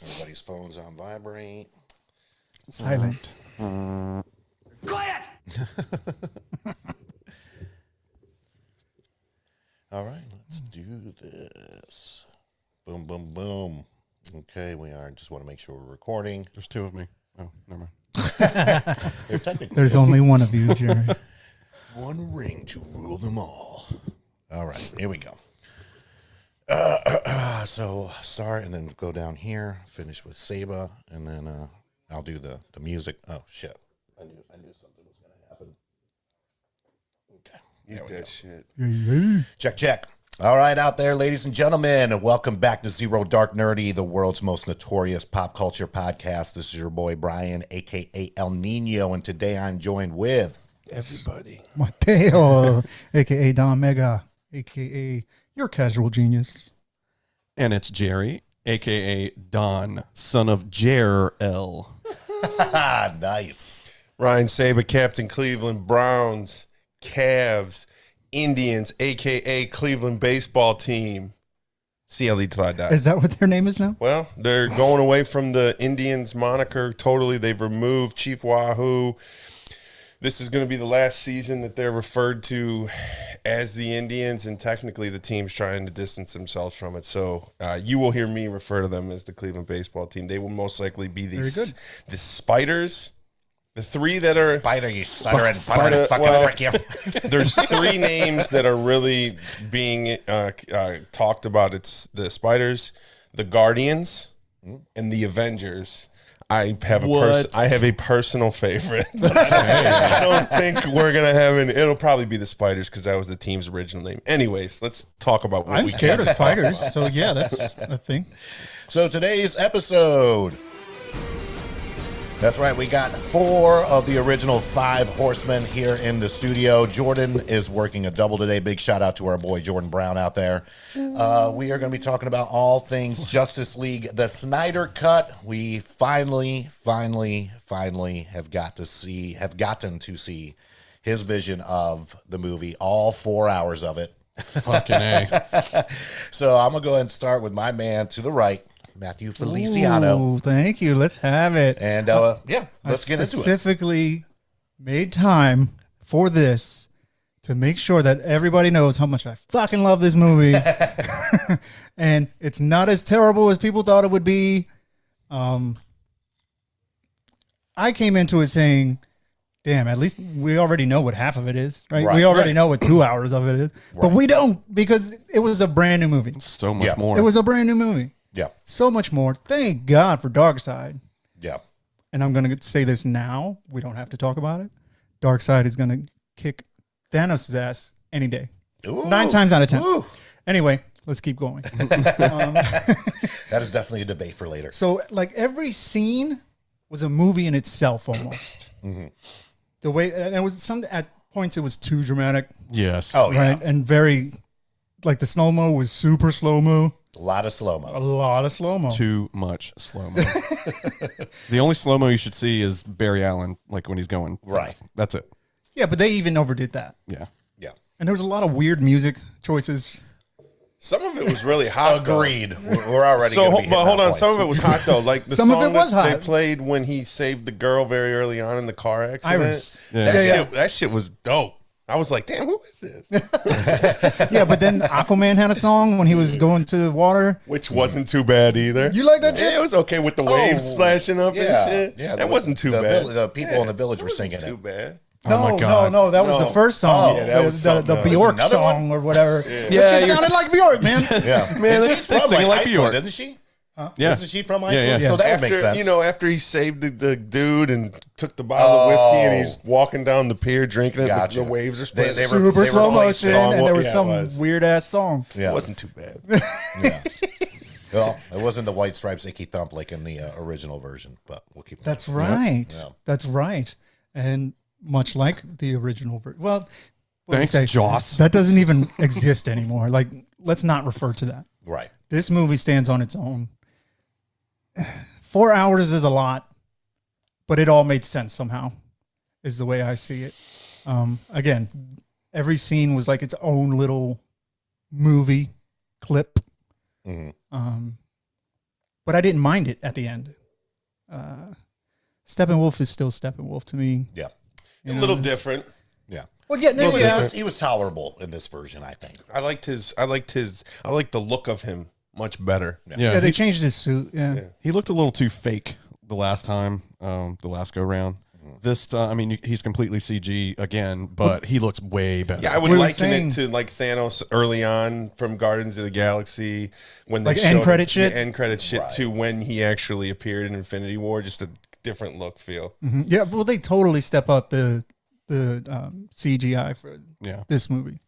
Everybody's phone's on vibrate. Silent. Quiet! All right, let's do this. Boom, boom, boom. Okay, we are. Just want to make sure we're recording. There's two of me. Oh, never mind. There's only one of you, Jerry. One ring to rule them all. All right, here we go. So start and then go down here, finish with Saba, and then I'll do the music. Oh shit! I knew something was gonna happen. Okay, Eat that shit. check, check. All right, out there, ladies and gentlemen, welcome back to Zero Dark Nerdy, the world's most notorious pop culture podcast. This is your boy Brian, aka El Nino, and today I'm joined with Everybody. Mateo, a.k.a. Don Mega, a.k.a. your casual genius. And it's Jerry, a.k.a. Don, son of Jer-El. nice. Ryan Saber, Captain Cleveland Browns, Cavs, Indians, a.k.a. Cleveland baseball team. CLE till I die. Is that what their name is now? Well, they're going away from the Indians moniker totally. They've removed Chief Wahoo. This is going to be the last season that they're referred to as the Indians, and technically the team's trying to distance themselves from it. So you will hear me refer to them as the Cleveland baseball team. They will most likely be the Spiders. The three that are... Spider, you stuttering, fucking prick you. There's three names that are really being talked about. It's the Spiders, the Guardians, and the Avengers. I have a personal favorite. I don't think we're gonna have an. It'll probably be the Spiders because that was the team's original name. Anyways, let's talk about what I'm we scared can. of spiders, so yeah, that's a thing. So today's episode. That's right, we got 4 of the original 5 horsemen here in the studio. Jordan is working a double today. Big shout out to our boy Jordan Brown out there. We are going to be talking about all things Justice League, the Snyder Cut. We finally have gotten to see his vision of the movie, all 4 hours of it. Fucking A. So I'm going to go ahead and start with my man to the right, Matthew Feliciano. Ooh, thank you. Let's have it. And yeah, let's get into it. Specifically made time for this to make sure that everybody knows how much I fucking love this movie. And it's not as terrible as people thought it would be. I came into it saying, damn, at least we already know what half of it is, right? We already know what 2 hours of it is. But we don't, because it was a brand new movie. So much more. It was a brand new movie. Yeah. So much more. Thank God for Darkseid. Yeah. And I'm going to say this now. We don't have to talk about it. Darkseid is going to kick Thanos' ass any day. Ooh. 9 times out of 10. Ooh. Anyway, let's keep going. That is definitely a debate for later. So, like, every scene was a movie in itself almost. The way, and it was some, at points it was too dramatic. Yes. Oh, yeah. Right. And very, like, the slow-mo was super slow-mo. A lot of slow-mo. A lot of slow-mo. Too much slow-mo. The only slow-mo you should see is Barry Allen, like when he's going. Right. Fast. That's it. Yeah, but they even overdid that. Yeah. Yeah. And there was a lot of weird music choices. Some of it was really hot. Agreed. We're already So, gonna be but hitting hold our on. points. Some of it was hot though. Like the Some of song it was that they hot. played when he saved the girl very early on in the car accident. Iris. Yeah. That shit was dope. I was like, damn, who is this? Yeah, but then Aquaman had a song when he was going to the water. Which wasn't too bad either. You like that shit? Yeah, it was okay with the waves splashing up Yeah. and shit. Yeah. That wasn't too the bad. The people in the village were Wasn't singing too it. bad. No, Oh my God. no, that was No. the first song. Oh, yeah, that was the something else. Bjork Another song or whatever. Yeah, It sounded like Bjork, man. Yeah. Man, And they she's from sing like Iceland, Bjork. isn't she? Yeah. Isn't she from Yeah, Iceland? yeah. So that would After make sense. you know, after he saved the dude and took the bottle of whiskey and he's walking down the pier drinking it, Gotcha. the waves are They splashing. were- Super slow playing motion, song- and there was yeah, it some was. weird ass song. Yeah. It wasn't too bad. Yeah. Well, it wasn't the White Stripes Icky Thump like in the original version, but we'll keep that. That's right. Yeah. That's right. And much like the original version. Well, what do we Thanks, say? Joss. That doesn't even exist anymore. Like, let's not refer to that. Right. This movie stands on its own. 4 hours is a lot, but it all made sense somehow, is the way I see it. Again, every scene was like its own little movie clip. Mhm. but I didn't mind it at the end. Steppenwolf is still Steppenwolf to me. Yeah. A little different. Yeah. Well, yeah, no, yeah. He was tolerable in this version, I think. I liked the look of him much better. Yeah, they changed his suit. Yeah. He looked a little too fake the last time, the last go round. This, I mean, he's completely CG again, but he looks way better. Yeah, I would We were liken saying- it to like Thanos early on from Guardians of the Galaxy when they Like showed end credit shit? end credit shit to when he actually appeared in Infinity War. Just a different look, feel. Yeah, well, they totally step up the CGI for this movie,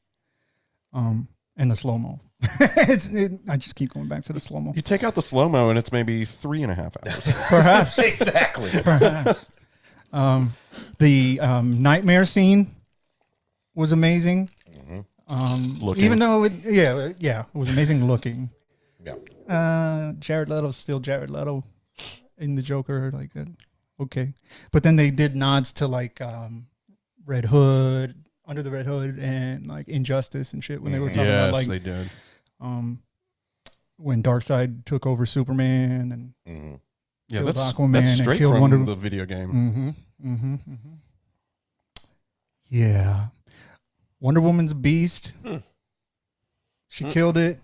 and the slow mo. I just keep going back to the slow mo. You take out the slow mo, and it's maybe 3.5 hours. Perhaps, Exactly. perhaps. The nightmare scene was amazing. Looking. Even though it was amazing looking. Yeah. Jared Leto's still Jared Leto in the Joker, like okay, but then they did nods to like Red Hood, Under the Red Hood, and like Injustice and shit when they were talking about like they did. when Darkseid took over Superman and Yeah, killed that's Aquaman and straight killed from Wonder- the video game. yeah, Wonder Woman's beast. She killed it.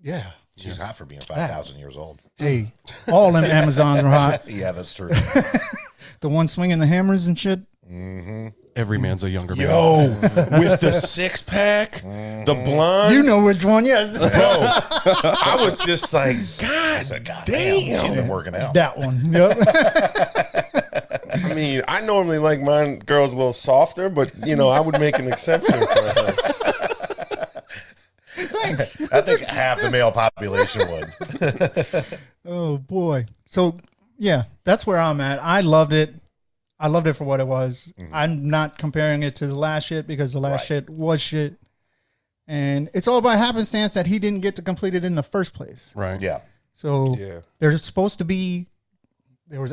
Yeah. She's hot for being 5,000 years old. Hey, all them Amazons are hot. Yeah, that's true. The one swinging the hammers and shit. Every man's a younger man. Yo, with the 6-pack, the blonde. You know which one? Yes, Bro, I was just like, God She's damn. been working out. that one. Yep. I mean, I normally like my girls a little softer, but you know, I would make an exception for her. Thanks. I think half the male population would. Oh boy. So yeah, that's where I'm at. I loved it. I loved it for what it was. I'm not comparing it to the last shit because the last shit was shit. And it's all by happenstance that he didn't get to complete it in the first place. Right. Yeah. So Yeah. there was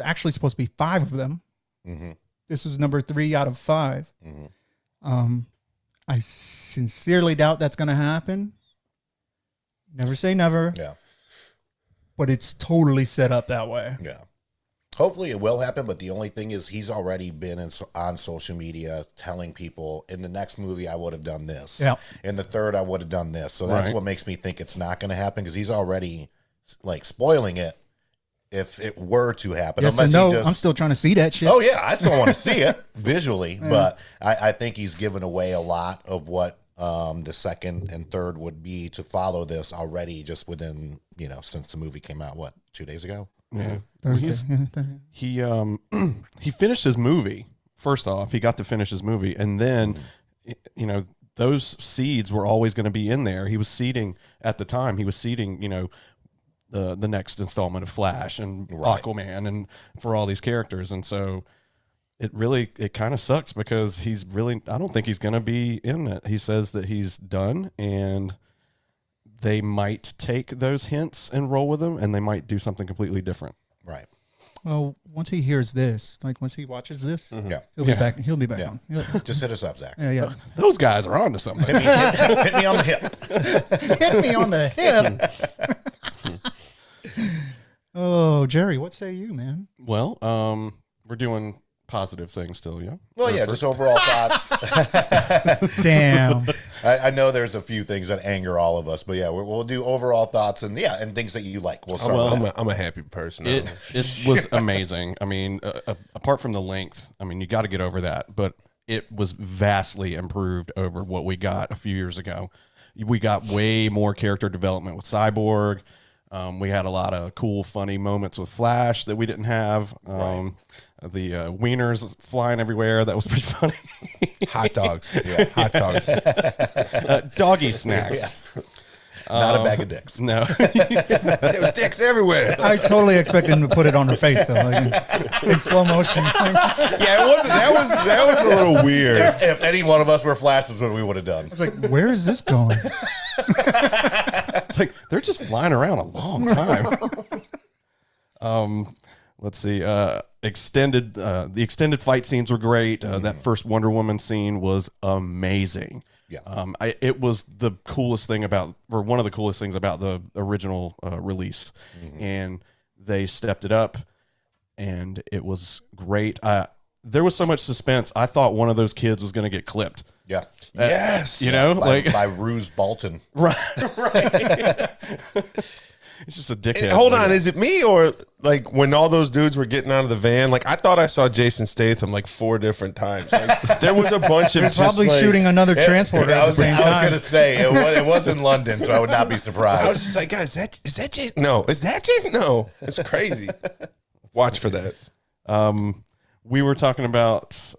actually supposed to be 5 of them. This was number 3 out of 5. I sincerely doubt that's going to happen. Never say never. Yeah. But it's totally set up that way. Yeah. Hopefully it will happen, but the only thing is he's already been on social media telling people in the next movie I would have done this. Yeah. In the third I would have done this. So that's Right. what makes me think it's not going to happen because he's already like spoiling it if it were to happen. Yes Unless and no, he just, I'm still trying to see that shit. Oh yeah, I still want to see it visually, but I think he's given away a lot of what the second and third would be to follow this already just within, since the movie came out, 2 days ago? Yeah. Thursday. He he finished his movie. First off, he got to finish his movie, and then those seeds were always going to be in there. He was seeding at the time. He was seeding the next installment of Flash and Aquaman and for all these characters, and so it kind of sucks because I don't think he's going to be in it. He says that he's done, and they might take those hints and roll with them, and they might do something completely different. Right. Well, once he hears this, like once he watches this, Yeah. he'll be back. He'll be back Yeah. on. He'll- Just hit us up, Zach. yeah. Those guys are onto something. Hit me on the hip. Hit me on the hip. Oh, Jerry, what say you, man? Well, we're doing positive things still, yeah. Well, yeah, just overall thoughts. Damn. I know there's a few things that anger all of us, but yeah, we'll do overall thoughts and things that you like. We'll start with that. I'm a happy person. It was amazing. I mean, apart from the length, I mean, you got to get over that, but it was vastly improved over what we got a few years ago. We got way more character development with Cyborg. We had a lot of cool, funny moments with Flash that we didn't have. The wieners flying everywhere. That was pretty funny. Hot dogs. Yeah, hot dogs. Doggy snacks. Yes. Not a bag of dicks. No. There was dicks everywhere. I totally expected him to put it on her face though, like in slow motion. Yeah, it wasn't. That was a little weird. If any one of us were Flash, that's what we would have done. I was like, where is this going? It's like they're just flying around a long time. Let's see. The extended fight scenes were great. That first Wonder Woman scene was amazing. Yeah. It was the coolest thing about, or one of the coolest things about the original release, and they stepped it up, and it was great. There was so much suspense. I thought one of those kids was going to get clipped. Yeah. Yes. You know, By Ruse Bolton. right. It's just a dickhead. And hold on, is it me or like when all those dudes were getting out of the van? Like I thought I saw Jason Statham like 4 different times. Like, there was a bunch of They're just probably like, shooting another transporter I at the was same going time. to say, it was in London, so I would not be I was surprised. just like, guys, is that Jason? No, is that Jason? No, it's crazy. Watch for that. We were talking about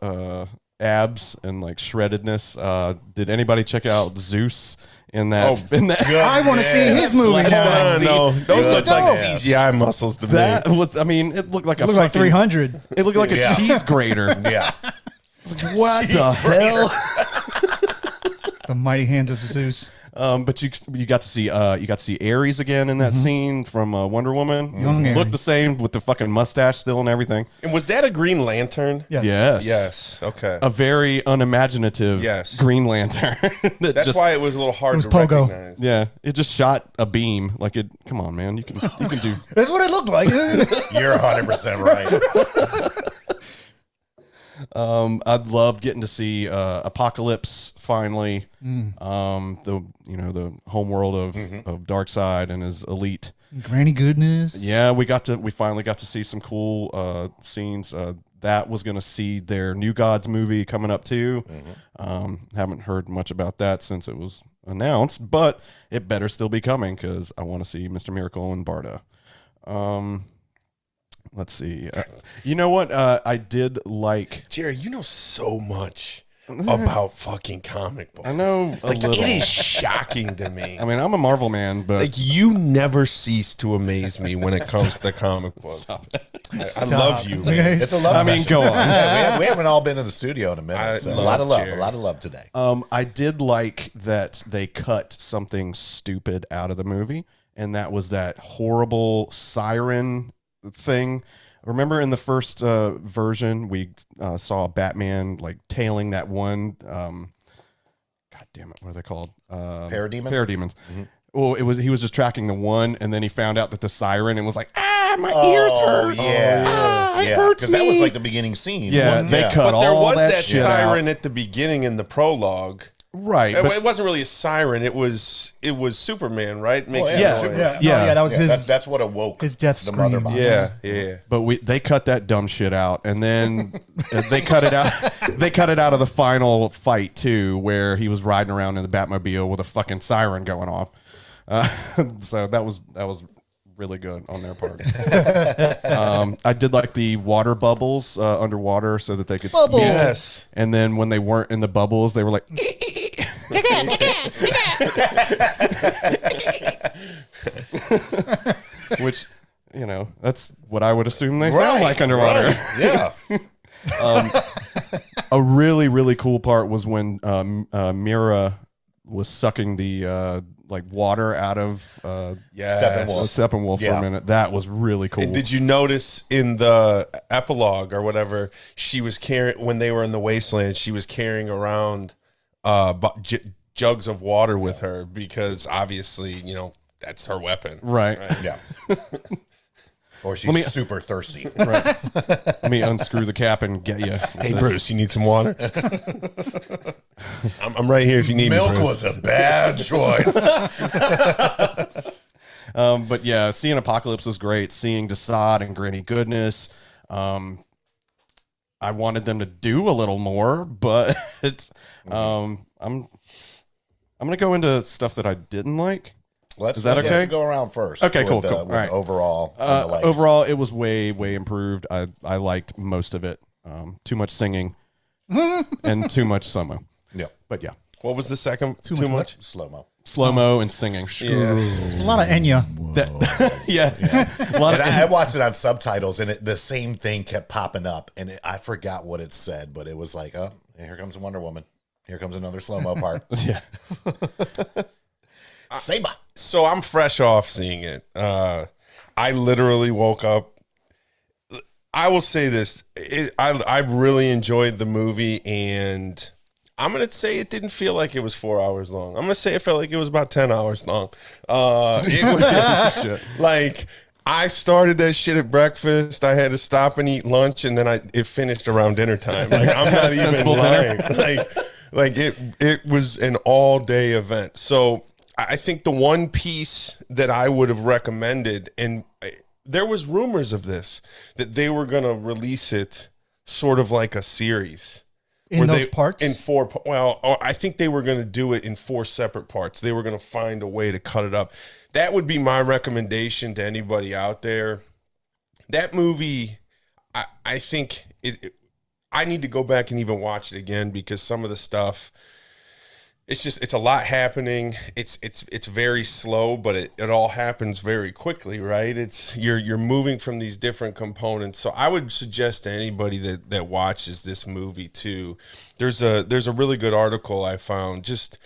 abs and like shreddedness. Did anybody check out Zeus in that? I want to see his movie now. No, those look like dope. CGI muscles to me. That was, I mean, it looked like It looked like 300. It looked like Yeah. a cheese grater. Yeah. What the hell? The mighty hands of Zeus. But you got to see Ares again in that scene from Wonder Woman. Young Looked Ares. the same with the fucking mustache still and everything. And was that a Green Lantern? Yes. Yes. Yes. Okay. A very unimaginative Yes. Green Lantern. That's why it was a little hard was to Pogo. recognize. Yeah, it just shot a beam. Like it. Come on, man. You can do. That's what it looked like. You're 100% right. I'd love getting to see Apocalypse finally. The homeworld of Darkseid and his elite. Granny Goodness. Yeah, we finally got to see some cool scenes. That was going to see their New Gods movie coming up too. Haven't heard much about that since it was announced, but it better still be coming because I want to see Mr. Miracle and Barda. Let's see. You know what? I did like. Jerry, you know so much about fucking comic books. I know a Like little. it is shocking to me. I mean, I'm a Marvel man, but Like you never cease to amaze me when it comes to comic books. I love you, man. Okay. It's a love I mean, session. go on. Yeah, we haven't all been in the studio in a minute. I So a love lot of love. Jerry. A lot of love today. I did like that they cut something stupid out of the movie, and that was that horrible siren thing. Remember in the first version, we saw Batman like tailing that one. God damn it, what are they called? Parademon? Parademons. Well, he was just tracking the one, and then he found out that the siren and was like, my ears hurt. Yeah. It hurts Because that was me. like the beginning scene. Yeah, wasn't they it? cut But there all was that shit siren out. at the beginning in the prologue. Right. It, but- it wasn't really a siren. It was Superman, right? Making yeah, noise. Superman. Yeah, that was Yeah, his. that's what awoke his death the scream. mother box. Yeah. But they cut that dumb shit out, and then they cut it out. They cut it out of the final fight too, where he was riding around in the Batmobile with a fucking siren going off. So that was really good on their part. I did like the water bubbles underwater so that they could speak. Yes. And then when they weren't in the bubbles, they were like, which, that's what I would assume they sound like underwater. Yeah. A really, really cool part was when Mira was sucking the water out of Steppenwolf for Yeah. a minute. That was really cool. And did you notice in the epilogue or whatever, she was carrying, when they were in the wasteland, she was carrying around jugs of water with her because obviously, that's her weapon. Right. Yeah. Or she's super thirsty. Right. Let me unscrew the cap and get you. Hey, Bruce, you need some water? I'm right here if you need Milk me, Bruce. was a bad choice. But yeah, seeing Apocalypse was great. Seeing Desaad and Granny Goodness. I wanted them to do a little more, but I'm gonna go into stuff that I didn't like. Is that okay? Let's go around first. Okay, with cool. the All right. Overall, on the likes. Overall, it was way, way improved. I liked most of it. Too much singing and too much slow-mo. Yeah. But yeah, What was the second? Too much much? Slow-mo. slow-mo and singing. Yeah. There's a lot of Enya. Yeah. A lot And of, I watched it on subtitles, and the same thing kept popping up, and I forgot what it said, but it was like, oh, here comes Wonder Woman. Here comes another slow-mo part. yeah. Saber. So I'm fresh off seeing it. I literally woke up. I will say this. I really enjoyed the movie, and I'm going to say it didn't feel like it was 4 hours long. I'm going to say it felt like it was about 10 hours long. It was like I started that shit at breakfast. I had to stop and eat lunch, and then it finished around dinner time. Like I'm not even Sensible lying. Like it was an all day event. So I think the one piece that I would have recommended, and there was rumors of this, that they were going to release it sort of like a series. In those parts? In 4, well, I think they were going to do it in 4 separate parts. They were going to find a way to cut it up. That would be my recommendation to anybody out there. That movie, I think I need to go back and even watch it again because some of the stuff, it's a lot happening. It's very slow, but it all happens very quickly, right? You're moving from these different components. So I would suggest to anybody that watches this movie too. There's a really good article I found. Just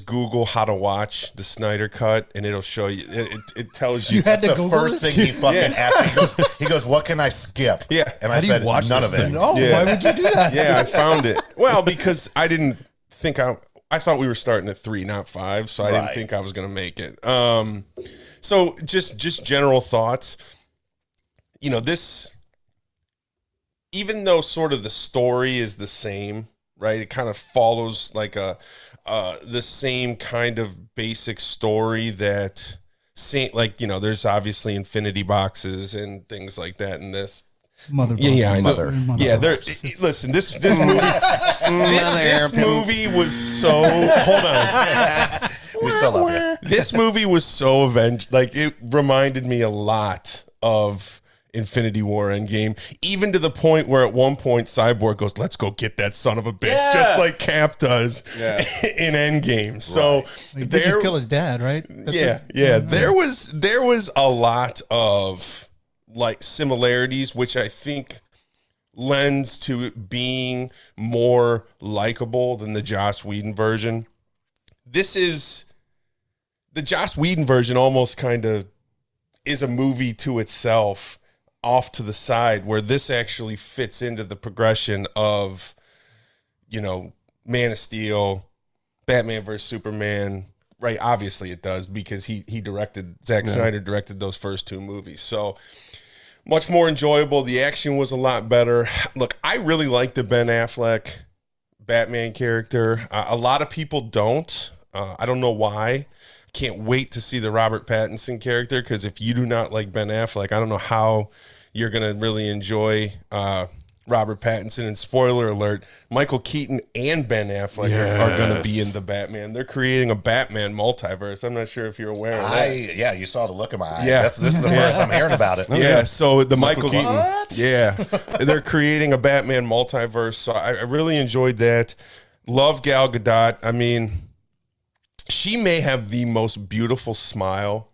Google how to watch the Snyder cut, and it'll show you. It tells you. You had to The Google first this? thing he fucking asked me, he goes, what can I skip? Yeah. And How I do you said, watch none this of it. thing? Oh, Yeah. why would you do that? Yeah, I found it. Well, because I didn't think I thought we were starting at 3, not 5, so I didn't Right. think I was going to make it. So just general thoughts. You know, this, even though sort of the story is the same, right? It kind of follows like the same kind of basic story that like, you know, there's obviously infinity boxes and things like that in this. Mother Yeah, I know. Mother Yeah, listen, this movie, this movie was so. Hold on, We still love you. this movie was so avenged. Like it reminded me a lot of Infinity War Endgame, even to the point where at one point Cyborg goes, "Let's go get that son of a bitch," Yeah. just like Cap does Yeah. in Endgame. So He did just kill his dad, right? That's yeah, it? yeah. There was a lot of like similarities, which I think lends to it being more likable than the Joss Whedon version. This is the Joss Whedon version almost kind of is a movie to itself off to the side, where this actually fits into the progression of, you know, Man of Steel, Batman vs. Superman. Right, obviously it does because he directed, Zack Snyder directed those first 2 movies. So much more enjoyable. The action was a lot better. Look, I really like the Ben Affleck Batman character. A lot of people don't. I don't know why. Can't wait to see the Robert Pattinson character, because if you do not like Ben Affleck, I don't know how you're going to really enjoy Robert Pattinson. And spoiler alert, Michael Keaton and Ben Affleck are going to be in the Batman. They're creating a Batman multiverse. I'm not sure if you're aware of that. Yeah, you saw the look in my eye. Yeah. This is the first I'm hearing about it. Yeah, so the Michael Keaton. What? Yeah, they're creating a Batman multiverse. So I really enjoyed that. Love Gal Gadot. I mean, she may have the most beautiful smile.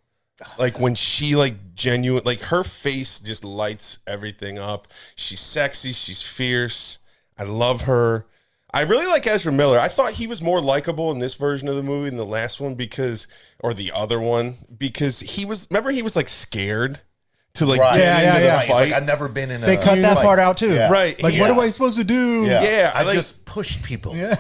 Like when she genuine, like her face just lights everything up. She's sexy. She's fierce. I love her. I really like Ezra Miller. I thought he was more likable in this version of the movie than the last one or the other one, because he was like scared to Right. get Yeah, into yeah. the He's fight. like, I've never been in a They cut that fight. part out too. Yeah. Right. Like, Yeah. what am I supposed to do? Yeah, I like- just push people. Yeah.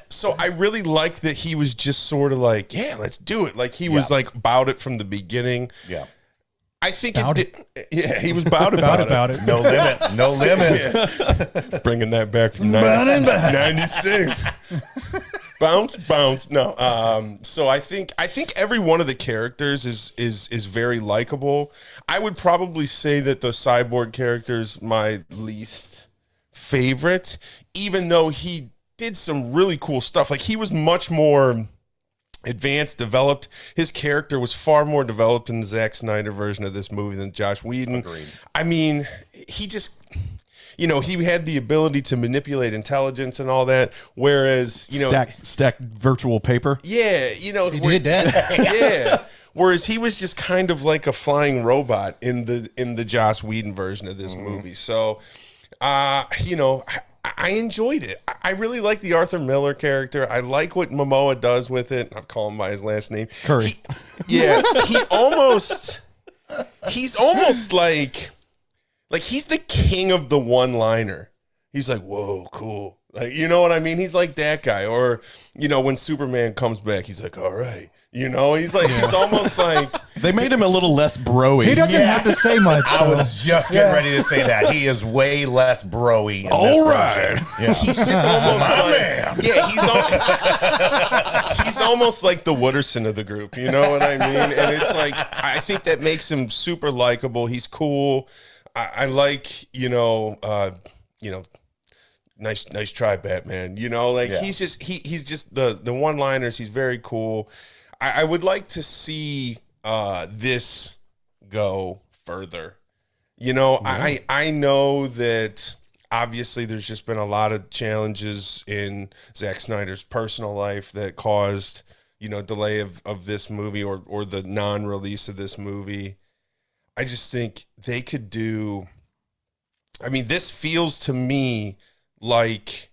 So I really like that he was just sort of like, yeah, let's do it. Like he was like about it from the beginning. Yeah. I think About yeah, he was about about it. No limit. No limit. Yeah. Bringing that back from 96. Bounce. No. So I think every one of the characters is very likable. I would probably say that the Cyborg character is my least favorite, even though he did some really cool stuff. Like he was much more advanced, developed. His character was far more developed in the Zack Snyder version of this movie than Josh Whedon. Agreed. I mean, he just, he had the ability to manipulate intelligence and all that, whereas, stack virtual paper. yeah, He did that. yeah. Whereas he was just kind of like a flying robot in the Joss Whedon version of this movie. So, I enjoyed it. I really like the Arthur Miller character. I like what Momoa does with it. I'll call him by his last name. Curry. He's almost like he's the king of the one-liner. He's like, whoa, cool. Like, you know what I mean? He's like that guy. Or, you know, when Superman comes back, he's like, all right. You know, he's like, he's almost like, They made him a little less broy. He doesn't have to say much. I was just getting ready to say that. He is way less broy in All this right. version. Yeah. he's just almost My like, man. yeah, he's almost like the Wooderson of the group. You know what I mean? And it's like, I think that makes him super likable. He's cool. I like, nice try, Batman. You know, like Yeah. he's just the one-liners. He's very cool. I would like to see this go further. You know, I know that obviously there's just been a lot of challenges in Zack Snyder's personal life that caused, delay of this movie or the non-release of this movie. I just think they could do, this feels to me like,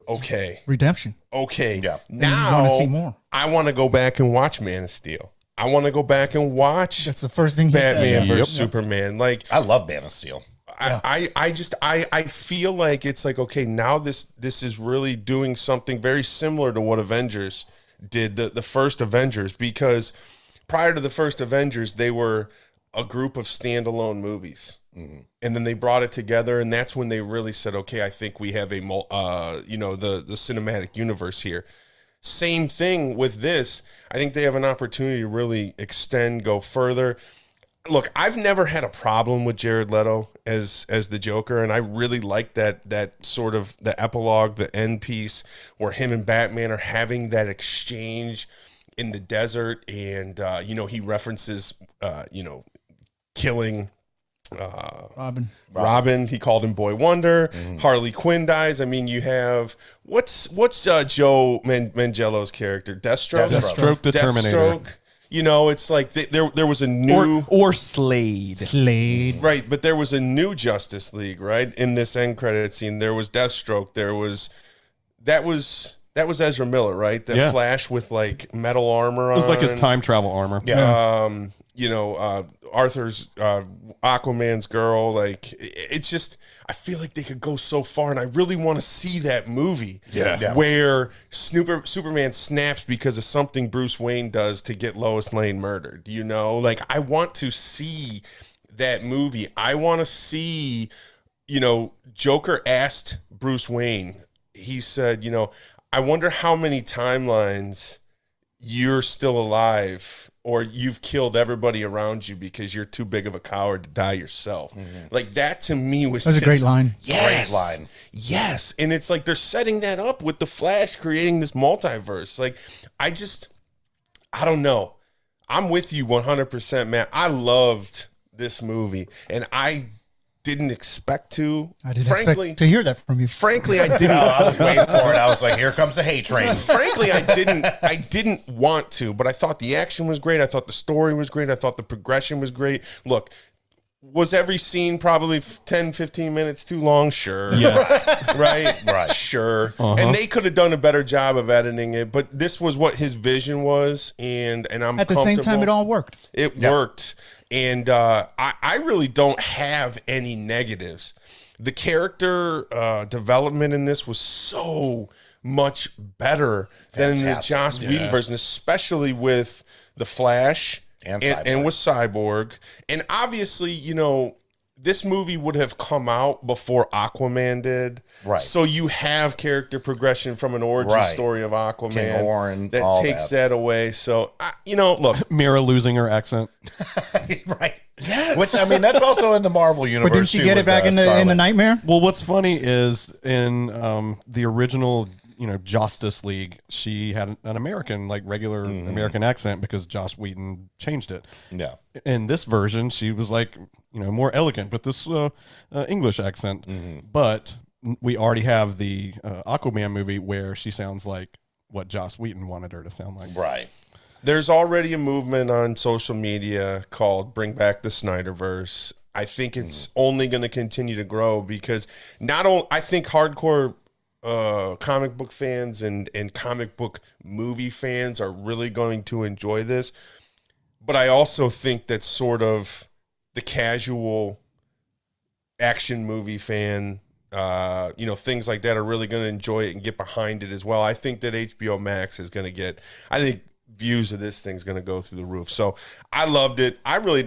okay. Redemption. Okay. Yeah. Now wanna see more. I want to go back and watch Man of Steel. I want to go back and watch That's the first thing he said. Batman Yeah. versus Superman. Like I love Man of Steel. I feel like it's like, okay, now this is really doing something very similar to what Avengers did, the first Avengers, because prior to the first Avengers, they were a group of standalone movies. Mm-hmm. And then they brought it together, and that's when they really said, okay, I think we have the cinematic universe here. Same thing with this. I think they have an opportunity to really extend, go further. Look, I've never had a problem with Jared Leto as the Joker, and I really like that sort of the epilogue, the end piece, where him and Batman are having that exchange in the desert, and he references killing Robin. He called him Boy Wonder. Harley Quinn dies. You have what's Joe Manganiello's character, Deathstroke the Terminator. Deathstroke. It's like there was a new or Slade. Right, but there was a new Justice League, right? In this end credit scene, there was Deathstroke. That was Ezra Miller, right? The Flash with like metal armor on. It was like his time travel armor. Yeah. Arthur's Aquaman's girl. Like, it's just, I feel like they could go so far, and I really want to see that movie. Yeah. Where Superman snaps because of something Bruce Wayne does to get Lois Lane murdered. Like, I want to see that movie. I want to see, Joker asked Bruce Wayne. He said, I wonder how many timelines you're still alive, or you've killed everybody around you because you're too big of a coward to die yourself. Mm-hmm. Like, that to me was That's a great line. Yes. Great line. Yes. And it's like they're setting that up with the Flash creating this multiverse. Like, I don't know. I'm with you 100%, man. I loved this movie, and I didn't expect to. I didn't expect to hear that from you. Frankly, I didn't. I was waiting for it. I was like, here comes the hate train. Frankly, I didn't want to, but I thought the action was great. I thought the story was great. I thought the progression was great. Look, was every scene probably 10, 15 minutes too long? Sure. Yes. Right? Sure. Uh-huh. And they could have done a better job of editing it, but this was what his vision was, and I'm at the same time, it all worked. It worked. And I really don't have any negatives. The character development in this was so much better than the Joss Whedon version, especially with the Flash and with Cyborg. And obviously, this movie would have come out before Aquaman did. Right. So you have character progression from an origin story of Aquaman. King Warren, that all takes that away. So, look. Mira losing her accent. Right. Yes. Which, that's also in the Marvel universe. But didn't she get it back in the Nightmare? Well, what's funny is in the original, Justice League, she had an American, like regular American accent because Joss Whedon changed it. Yeah. In this version, she was like, more elegant with this English accent. Mm-hmm. But we already have the Aquaman movie where she sounds like what Joss Whedon wanted her to sound like. Right. There's already a movement on social media called Bring Back the Snyderverse. I think it's only going to continue to grow because I think hardcore comic book fans and comic book movie fans are really going to enjoy this. But I also think that sort of the casual action movie fan things like that are really going to enjoy it and get behind it as well. I think that HBO Max is going to get, I think views of this thing's going to go through the roof. So I loved it.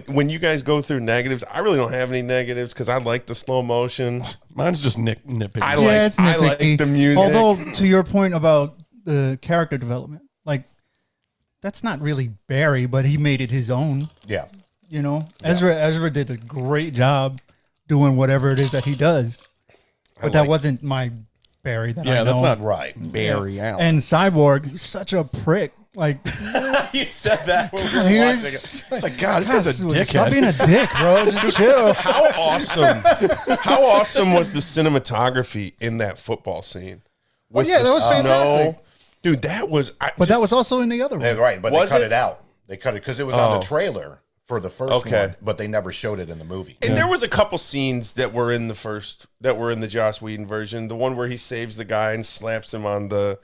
When you guys go through negatives, I really don't have any negatives because I like the slow motion. Mine's just nitpicking. I it's like nitpicky. the music. Although, to your point about the character development, like, that's not really Barry, but he made it his own. Yeah. Ezra did a great job doing whatever it is that he does. But that wasn't my Barry that I know. that's not Right. Barry out. And Cyborg, he's such a prick. Like, you said that when we were he watching was, it. It's like, God, this guy's a stop dickhead. being a dick, bro. Just chill. How awesome was the cinematography in that football scene? With yeah, the that was snow? fantastic. Dude, that was. But that was also in the other one. Right, but Was they cut it? it out. They cut it because it was on the trailer for the first Okay. one, but they never showed it in the movie. And there was a couple scenes that were in the Joss Whedon version. The one where he saves the guy and slaps him on the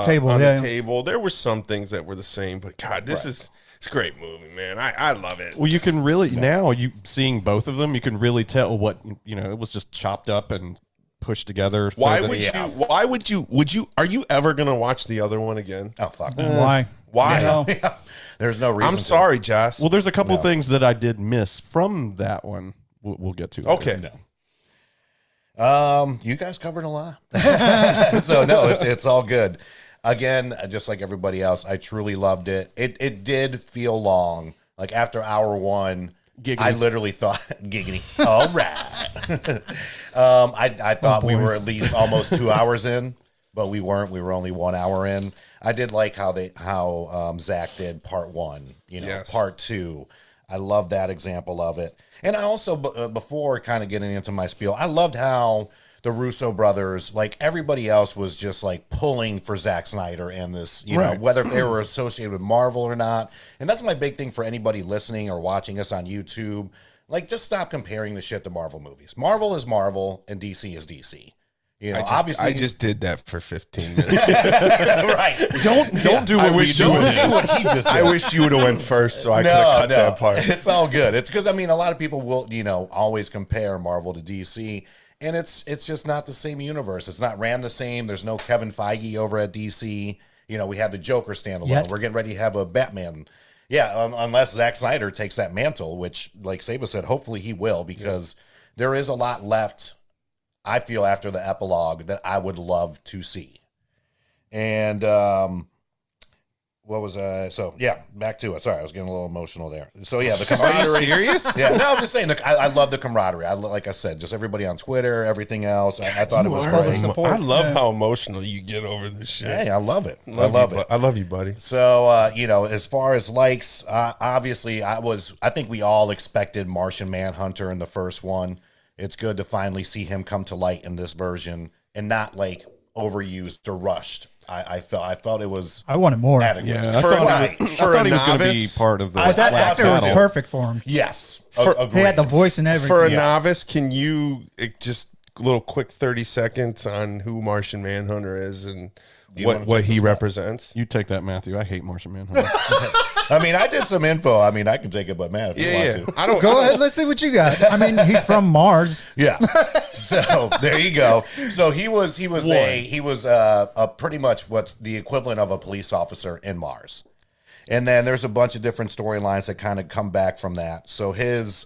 table. On Yeah. the table. There were some things that were the same, but God, it's a great movie, man. I love it. Well, you can really now you seeing both of them, you can really tell what it was just chopped up and pushed together. so Why that would it- you? Why would you? Are you ever gonna watch the other one again? Oh fuck! Why? Why? No. There's no reason. I'm to. sorry, Joss. Well, there's a couple things that I did miss from that one. We'll get to. Okay. later. You guys covered a lot, so no, it's all good. Again, just like everybody else, I truly loved it. It did feel long. Like after hour one, Giggity. I literally thought, giggity. All right. I thought we were at least almost 2 hours in, but we weren't. We were only 1 hour in. I did like how Zach did part one. Yes. Part two. I love that example of it. And I also, before kind of getting into my spiel, I loved how the Russo brothers, like everybody else, was just like pulling for Zack Snyder and this, Right. whether they were associated with Marvel or not. And that's my big thing for anybody listening or watching us on YouTube. Like, just stop comparing the shit to Marvel movies. Marvel is Marvel and DC is DC. Obviously, I just did that for 15 minutes. right. Don't do what we do. Don't do what he just did. I wish you would have went first, so I could have cut that part. It's all good. It's because a lot of people will, always compare Marvel to DC, and it's just not the same universe. It's not ran the same. There's no Kevin Feige over at DC. We had the Joker standalone. Yet. We're getting ready to have a Batman. Yeah, unless Zack Snyder takes that mantle, which, like Saba said, hopefully he will, because there is a lot left, I feel, after the epilogue that I would love to see. And what was so yeah, back to it. Sorry, I was getting a little emotional there. So yeah, the camaraderie. Are you serious? Yeah, no, I'm just saying. I love the camaraderie. Like I said, just everybody on Twitter, everything else. I thought it was great. support. I love how emotional you get over this shit. Hey, I love it. I love it. I love you, buddy. So, as far as likes, obviously, I think we all expected Martian Manhunter in the first one. It's good to finally see him come to light in this version and not like overused or rushed. I felt it was I wanted more. adequate. Yeah, I For thought, right. I thought he was going to be novice, part of the. But that last actor was battle. perfect for him. Yes. For- Agreed. He had the voice and everything. For a Yeah. novice, can you just a little quick 30 seconds on who Martian Manhunter is and you wanna what take he this represents? You take that, Matthew. I hate Martian Manhunter. I did some info. I can take it, but man, if you want to. I don't Go ahead, let's see what you got. I mean, he's from Mars. Yeah. So there you go. So he was a pretty much what's the equivalent of a police officer in Mars. And then there's a bunch of different storylines that kind of come back from that. So his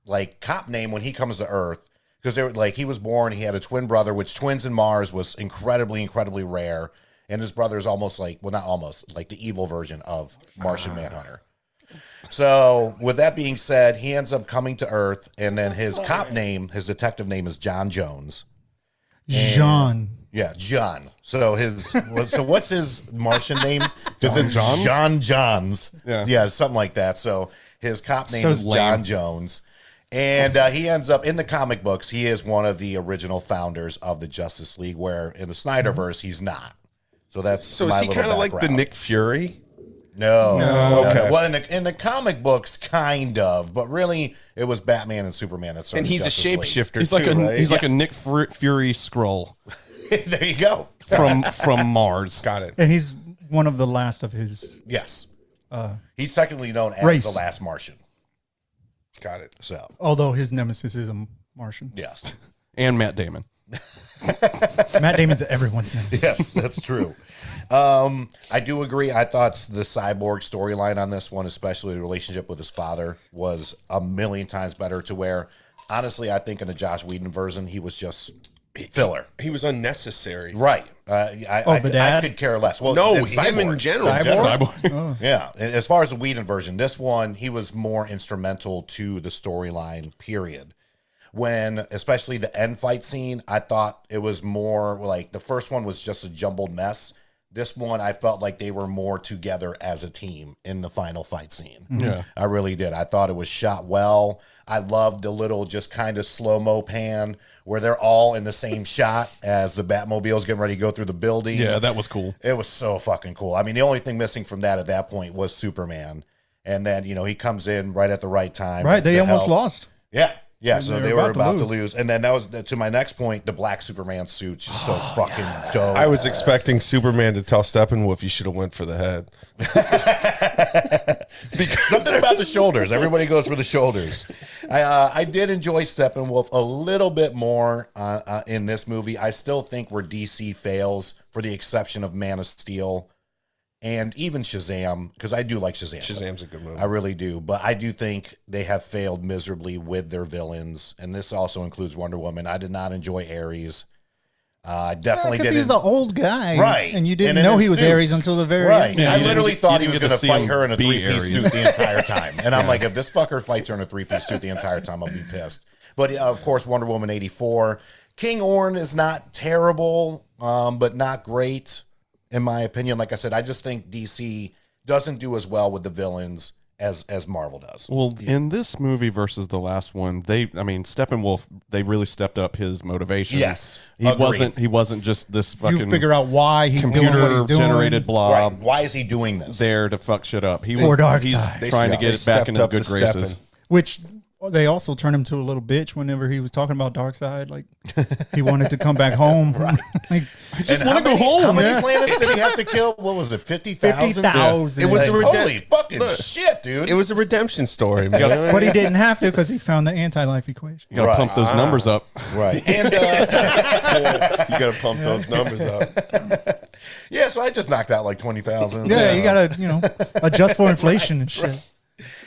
like cop name when he comes to Earth, because he was born, he had a twin brother, which twins in Mars was incredibly, incredibly rare. And his brother is almost like, well, not almost, like the evil version of Martian Manhunter. So with that being said, he ends up coming to Earth, and then his detective name is John Jones. Jean. Yeah, John. So what's his Martian name? Because it's Johns? John Johns. Yeah. Something like that. So his cop name So is lame. John Jones. And he ends up in the comic books. He is one of the original founders of the Justice League, where in the Snyderverse he's not. So that's So is my he little kind of like the background. Nick Fury? No. Okay. Well, in the comic books, kind of, but really, it was Batman and Superman that started. And he's a Justice League. shapeshifter He's too, like a right? he's like a Nick Fury scroll There you go. from Mars. Got it. And he's one of the last of his. Yes. He's technically known as race. the last Martian. Got it. So Although his nemesis is a Martian. yes. And Matt Damon. Matt Damon's everyone's name. Yes, that's true. I do agree. I thought the Cyborg storyline on this one, especially the relationship with his father, was a million times better. To where, honestly, I think in the Joss Whedon version, he was just filler. He was unnecessary. Right. I the dad? could care less. Well, No, in him in Cyborg. general. Cyborg. Yeah. And as far as the Whedon version, this one, he was more instrumental to the storyline, period. When, especially the end fight scene, I thought it was more like the first one was just a jumbled mess. This one, I felt like they were more together as a team in the final fight scene. Yeah. I really did. I thought it was shot well. I loved the little just kind of slow-mo pan where they're all in the same shot as the Batmobile's getting ready to go through the building. Yeah, that was cool. It was so fucking cool. I mean, the only thing missing from that at that point was Superman. And then, he comes in right at the right time. Right, they to almost help. lost. Yeah. Yeah, so they were about to lose. lose. And then that was to my next point, the black Superman suit's just so fucking dope. I was expecting Superman to tell Steppenwolf you should have went for the head. Something about the shoulders. Everybody goes for the shoulders. I did enjoy Steppenwolf a little bit more in this movie. I still think where DC fails, for the exception of Man of Steel and even Shazam, because I do like Shazam. Shazam's a good movie. I really do. But I do think they have failed miserably with their villains. And this also includes Wonder Woman. I did not enjoy Ares. I definitely Because didn't. he's an old guy. Right. And you didn't And in know his he was suits. Ares until the very Right. end. Yeah, I you literally didn't- thought you he was didn't going get to to see fight him her in a be three-piece Ares. suit the entire time. And I'm like, if this fucker fights her in a three-piece suit the entire time, I'll be pissed. But, of course, Wonder Woman 84. King Orn is not terrible, but not great, in my opinion. Like I said, I just think DC doesn't do as well with the villains as Marvel does. Well, in this movie versus the last one, Steppenwolf, they really stepped up his motivation. Yes, he agreed. wasn't just this You fucking figure out why he's doing what computer he's doing. generated blob Right. Why is he doing this? there to fuck shit up. He For was Darkseid. he's They trying to stepped- get they it back stepped into up good to stepping. graces. Which they also turned him to a little bitch whenever he was talking about Darkseid. Like, he wanted to come back home. Like, And wanna go home, How many yeah. planets did he have to kill? What was it, 50,000? 50,000. It was Like, a holy fucking Look, shit, dude. It was a redemption story, man. But he didn't have to because he found the anti-life equation. You gotta Right. pump those numbers up. right. And You got to pump those numbers up. yeah, so I just knocked out like 20,000. Yeah, you got to, adjust for inflation and shit.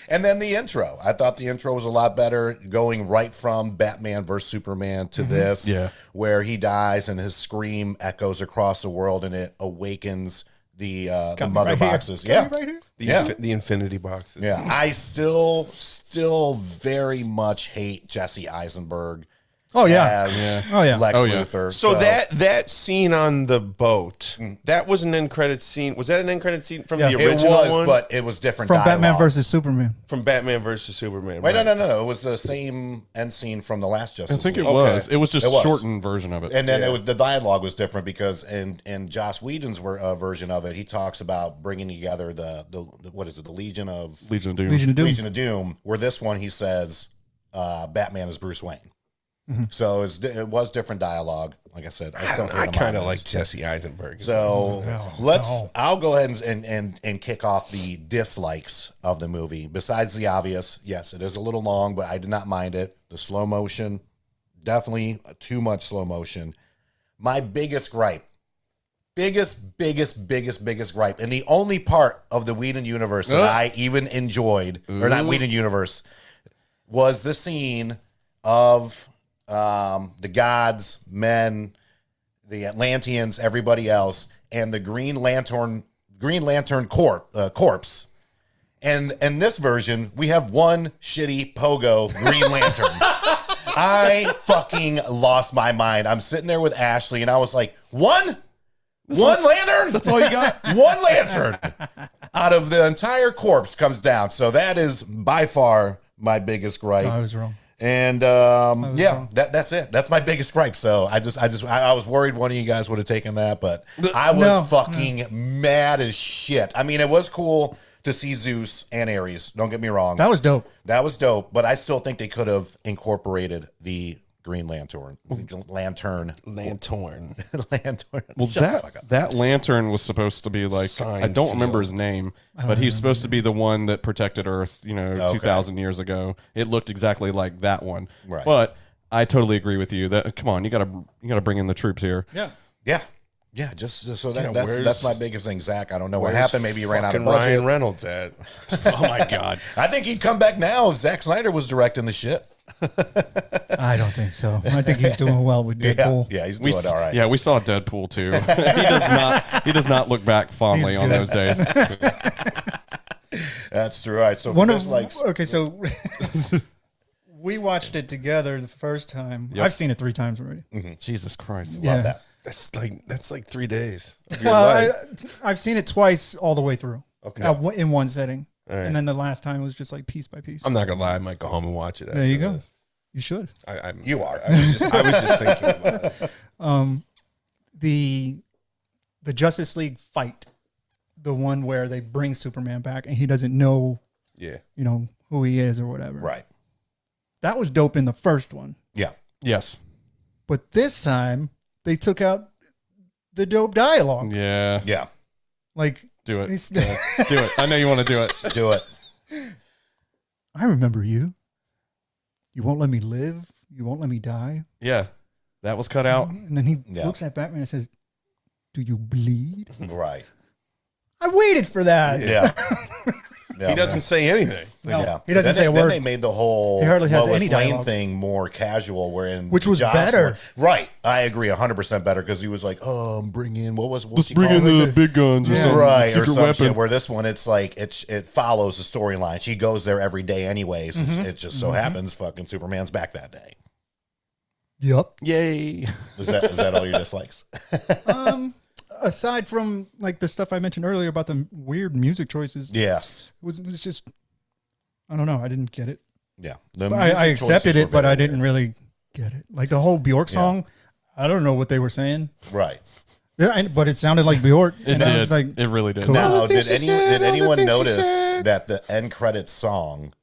And then the intro. I thought the intro was a lot better, going right from Batman versus Superman to this, Yeah. where he dies and his scream echoes across the world and it awakens the mother right here. boxes. Got Yeah. me right here. Yeah. The infinity boxes. Yeah. I still very much hate Jesse Eisenberg. Oh, yeah. As Oh, yeah. Lex Oh, yeah. Luthor. So that scene on the boat, that was an end credit scene. Was that an end credit scene from Yeah. the it original was, one? but it was different From dialogue. Batman versus Superman. From Batman versus Superman. Wait, right? no. It was the same end scene from the last I Justice think it League. was. It was just It was. shortened version of it. And then the dialogue was different because in Joss Whedon's version of it, he talks about bringing together the what is it, the Legion of Legion of Doom. Legion of Doom. Legion of Doom. Where this one he says Batman is Bruce Wayne. So it was different dialogue. Like I said, I still hate I him kind on of this. like Jesse Eisenberg. So No. I'll go ahead and kick off the dislikes of the movie. Besides the obvious, yes, it is a little long, but I did not mind it. The slow motion, definitely too much slow motion. My biggest gripe, biggest gripe, and the only part of the Whedon universe that I even enjoyed, or not Whedon universe, was the scene of the gods, men, the Atlanteans, everybody else, and the Green Lantern corpse. And in this version, we have one shitty pogo Green Lantern. I fucking lost my mind. I'm sitting there with Ashley, and I was like, one lantern? That's all you got? One lantern out of the entire corpse comes down. So that is by far my biggest gripe. I was wrong. And that's it. That's my biggest gripe. So I was worried one of you guys would have taken that, but I was fucking mad as shit. I mean, it was cool to see Zeus and Ares. Don't get me wrong. That was dope. That was dope, but I still think they could have incorporated the Green Lantern. Lantern. Well, Shut the fuck up. that lantern was supposed to be like, I don't remember his name, but he's supposed to be the one that protected Earth, 2,000 years ago. It looked exactly like that one. Right. But I totally agree with you. That come on, you gotta bring in the troops here. Yeah. Yeah, just so Yeah, that's my biggest thing, Zach. I don't know what happened. Maybe he ran out of fucking budget. Ryan Reynolds at. Oh my god. I think he'd come back now if Zack Snyder was directing the shit. I don't think so. I think he's doing well with Deadpool. Yeah, he's doing all right. Yeah, we saw Deadpool too. He does not look back fondly He's on good. those days. That's true. All right, so One for of dislikes, okay, so we watched it together the first time. Yep. I've seen it 3 times already. Jesus Christ. love Yeah. that. That's like 3 days of your Well, life. I've seen it twice all the way through. Okay. In one setting, All right. and then the last time was just like piece by piece. I'm not gonna lie. I might go home and watch it. There you after go. this. You should. You are. I was just thinking about it. The Justice League fight, the one where they bring Superman back and he doesn't know, Yeah. who he is or whatever. Right. That was dope in the first one, Yeah. Yes. but this time they took out the dope dialogue. Yeah. Yeah. Like, Do it. he's- Do it. I know you want to do it. Do it. I remember you. You won't let me live. You won't let me die. Yeah. That was cut out. And then he Yeah. looks at Batman and says, "Do you bleed?" Right. I waited for that. Yeah. Yeah. He doesn't say anything. No, Yeah. he doesn't Then say a Then word. they made the whole He hardly has Lois any Lane dialogue. thing more casual, wherein Which was better. Right. I agree 100% better because he was like, "Oh, I'm bringing what's Let's he bring call in it? the big guns or Yeah. something. Right, or Secret some weapon. shit. Where this one, it's like it follows the storyline. She goes there every day, anyways. It just so happens, fucking Superman's back that day. Yep. Yay. Is that all your dislikes? Aside from like the stuff I mentioned earlier about the weird music choices, Yes. it was just, I don't know. I didn't get it. Yeah. The I music accepted choices were it, but very I didn't really get it. Like the whole Bjork song, I don't know what they were saying. weird. Right. Yeah, but it sounded like Bjork. It and I did. was like, It really did. Cool. Now, All the did things she said, all the anyone things she notice said. that the end credits song?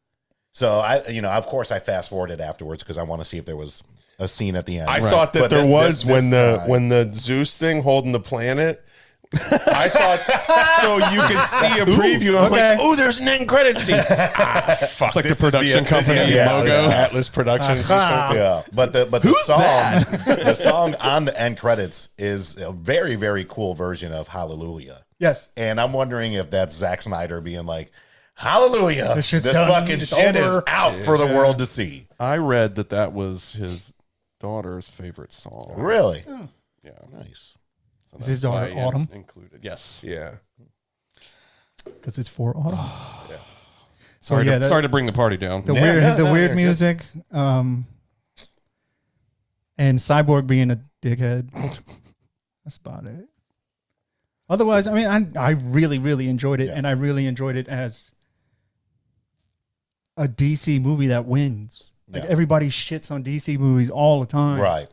So of course, I fast forwarded afterwards because I want to see if there was a scene at the end. I thought that But there this- was this time- when the Zeus thing holding the planet. I thought so you could see a preview. I'm okay. like, oh, there's an end credit scene. Fuck, It's like the this is production company yeah, logo. this is Atlas Productions or something. Yeah, but the song the song on the end credits is a very, very cool version of Hallelujah. yes. And I'm wondering if that's Zack Snyder being like, Hallelujah, This this shit's done. fucking It's shit is over." out for the world to see. I read that was his daughter's favorite song. Really? Yeah. Nice. So Is his that's why daughter he Autumn? included? Yes. Yeah. Because it's for autumn. Sorry, yeah, sorry to bring the party down. The Yeah, weird, no, the no, weird you're music, and Cyborg being a dickhead. That's about it. Otherwise, I mean, I really, really enjoyed it, Yeah. and I really enjoyed it as a DC movie that wins. Like Yeah. everybody shits on DC movies all the time. Right.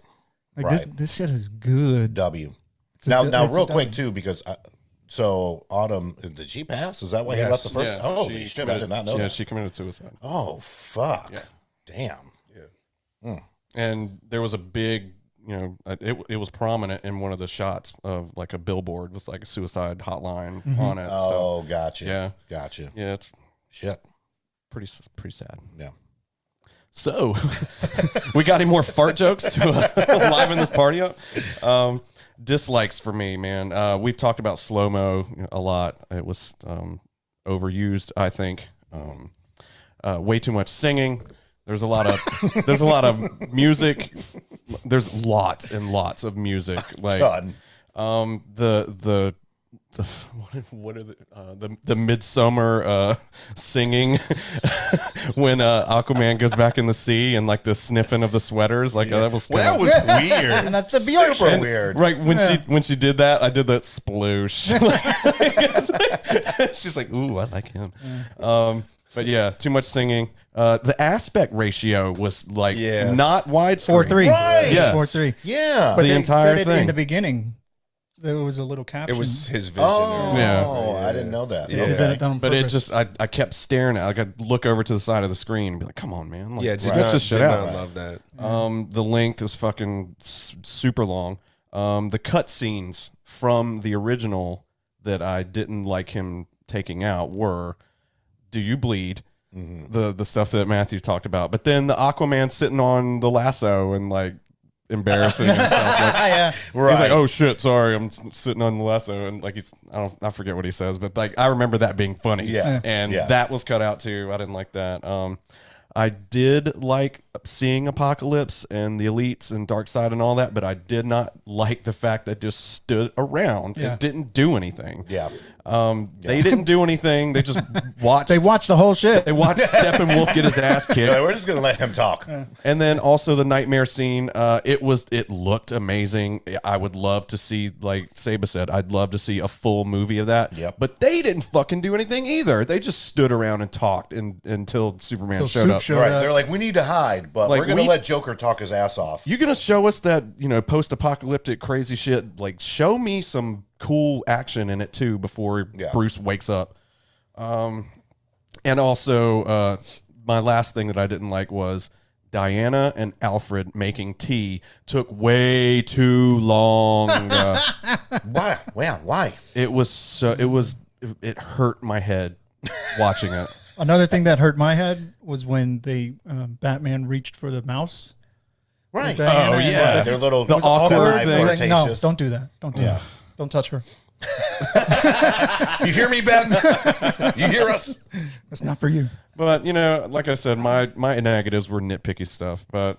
Like right. this shit is good. W. It's a Now, du- now, it's a real W. quick too, because so Autumn, did she pass? Is that why he Yes. left the first? Yeah, Holy she shit! I committed- did not know. Yeah, that. she committed suicide. Oh fuck! Yeah. Damn. And there was a big, it was prominent in one of the shots of like a billboard with like a suicide hotline on it. Oh, gotcha. Yeah. Gotcha. Yeah, it's Shit. pretty sad. Yeah. So, we got any more fart jokes to liven this party up? Dislikes for me, man. We've talked about slow mo a lot. It was overused, I think. Way too much singing. There's a lot of music. There's lots and lots of music. Like Done. what are the midsummer singing when Aquaman goes back in the sea and like the sniffing of the sweaters, like that was Well, that was weird. And that's the Bjork Super shit. weird. right when she did that. I did that sploosh. She's like, ooh, I like him. But yeah, too much singing. The aspect ratio was like Yeah. not widescreen. 4:3. Right. Yes. 4:3. Yeah. But The they entire said it thing. in the beginning. There was a little caption. It was his vision. Oh, Yeah. I didn't know that. Yeah. They did it on But it purpose. just, I kept staring at it. Like, I'd look over to the side of the screen and be like, come on, man. Like, Yeah, did stretch not, this shit did out. not love that. The length is fucking super long. The cut scenes from the original that I didn't like him taking out were, do you bleed? the stuff that Matthew talked about. But then the Aquaman sitting on the lasso and like embarrassing himself. Like, Yeah. He's like, "Oh shit, sorry, I'm sitting on the lasso," and like I forget what he says, but like I remember that being funny. Yeah. and Yeah. that was cut out too. I didn't like that. I did like seeing Apocalypse and the Elites and Darkseid and all that, but I did not like the fact that it just stood around and didn't do anything. Yeah. They didn't do anything. They just watched. They watched the whole shit. They watched Steppenwolf get his ass kicked. Yeah, we're just gonna let him talk. And then also the nightmare scene. It looked amazing. I would love to see, like Saba said, I'd love to see a full movie of that. Yep. But they didn't fucking do anything either. They just stood around and talked until Superman Till showed Soup up. showed Right. up. They're like, we need to hide, but Like, we're gonna we- let Joker talk his ass off. You're gonna show us that, post-apocalyptic crazy shit. Like, show me some cool action in it too before Bruce wakes up. And also, my last thing that I didn't like was Diana and Alfred making tea took way too long. Why? Wow, why? It hurt my head watching it. Another thing that hurt my head was when Batman reached for the mouse. Right. Diana, and it was like- Their little The awkward it was like, no, flirtatious. don't do that. Don't do that. Don't touch her. You hear me, Ben? You hear us? That's not for you. But like I said, my negatives were nitpicky stuff. But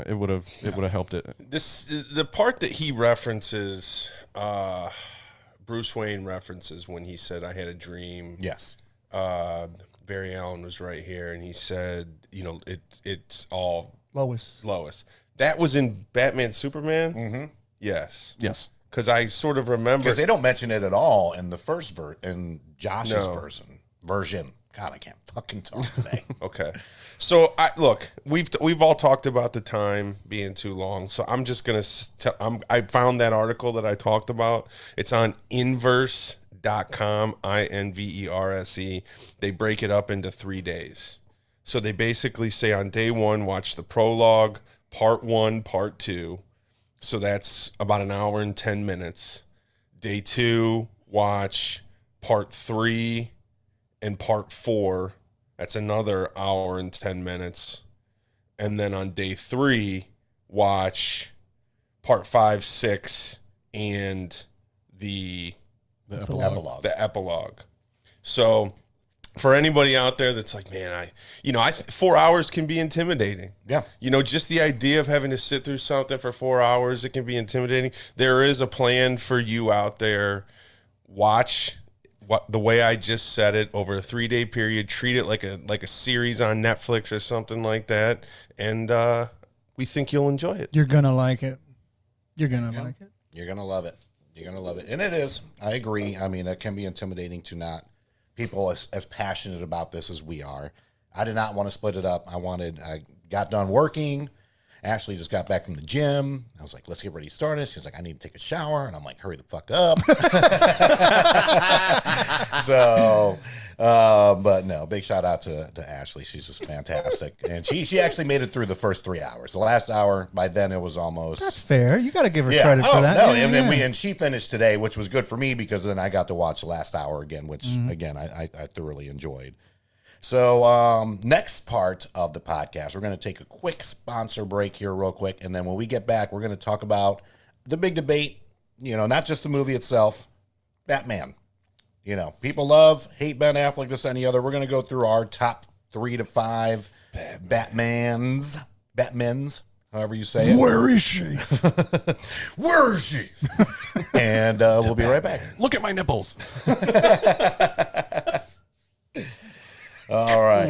it would have helped it. The part that he references, Bruce Wayne references when he said, "I had a dream." Yes. Barry Allen was right here, and he said, it's all Lois. That was in Batman Superman. Mm-hmm. Yes. Because I sort of remember Because they don't mention it at all in the first in Josh's version. God, I can't fucking talk today. Okay. So we've all talked about the time being too long. So I'm just gonna I found that article that I talked about. It's on inverse.com, INVERSE. They break it up into 3 days. So they basically say on day one, watch the prologue, part 1, part 2. So that's about an hour and 10 minutes. Day 2, watch part 3 and part 4. That's another hour and 10 minutes. And then on day 3, watch part 5, 6, and the epilogue. So for anybody out there that's like, man, 4 hours can be intimidating. Yeah. Just the idea of having to sit through something for 4 hours, it can be intimidating. There is a plan for you out there. Watch the way I just said it over a 3-day period. Treat it like a series on Netflix or something like that. And we think you'll enjoy it. You're going to like it. You're going to like it. You're going to love it. You're going to love it. And it is. I agree. I mean, it can be intimidating to not people as passionate about this as we are. I did not want to split it up. I got done working. Ashley just got back from the gym. I was like, let's get ready to start it. She's like, I need to take a shower. And I'm like, hurry the fuck up. So, but no, big shout out to Ashley. She's just fantastic. And she actually made it through the first 3 hours. The last hour, by then it was almost. That's fair. You got to give her credit for that. No, Yeah, and yeah. and she finished today, which was good for me because then I got to watch the last hour again, which again I thoroughly enjoyed. So next part of the podcast, we're going to take a quick sponsor break here real quick, and then when we get back, we're going to talk about the big debate. Not just the movie itself, Batman. People hate Ben Affleck, this, any other. We're going to go through our top 3 to 5 Batmans, however you say it. Where is she? Where is she? And we'll be right back. Look at my nipples. All right.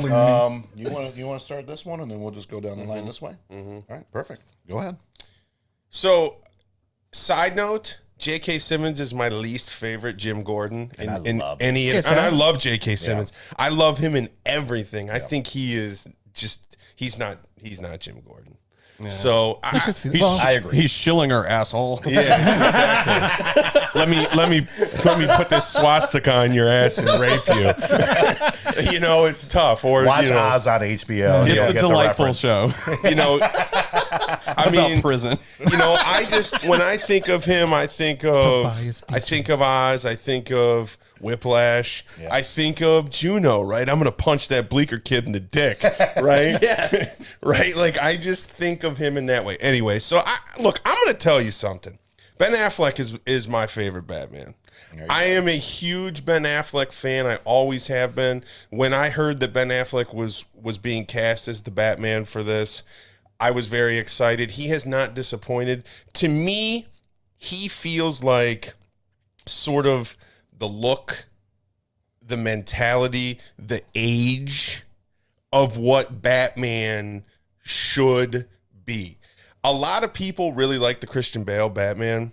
You want to start this one, and then we'll just go down the line this way. Mm-hmm. All right. Perfect. Go ahead. So, side note, J.K. Simmons is my least favorite Jim Gordon. And I love and I love J.K. Simmons. Yeah. I love him in everything. I think he is just he's not Jim Gordon. Yeah. So I agree. He's shilling her asshole. Yeah, exactly. let me put this swastika on your ass and rape you. It's tough. Or watch Oz on HBO. It's You'll a get the delightful reference. show. I About mean, prison. I just when I think of him, I think of Tobias Beach. Oz. I think of Whiplash. Yeah. I think of Juno, right? I'm gonna punch that Bleecker kid in the dick, right? Right? Like I just think of him in that way. Anyway, so I'm gonna tell you something. Ben Affleck is my favorite Batman. I am a huge Ben Affleck fan. I always have been. When I heard that Ben Affleck was being cast as the Batman for this, I was very excited. He has not disappointed. To me, he feels like sort of the look, the mentality, the age of what Batman should be. A lot of people really like the Christian Bale Batman.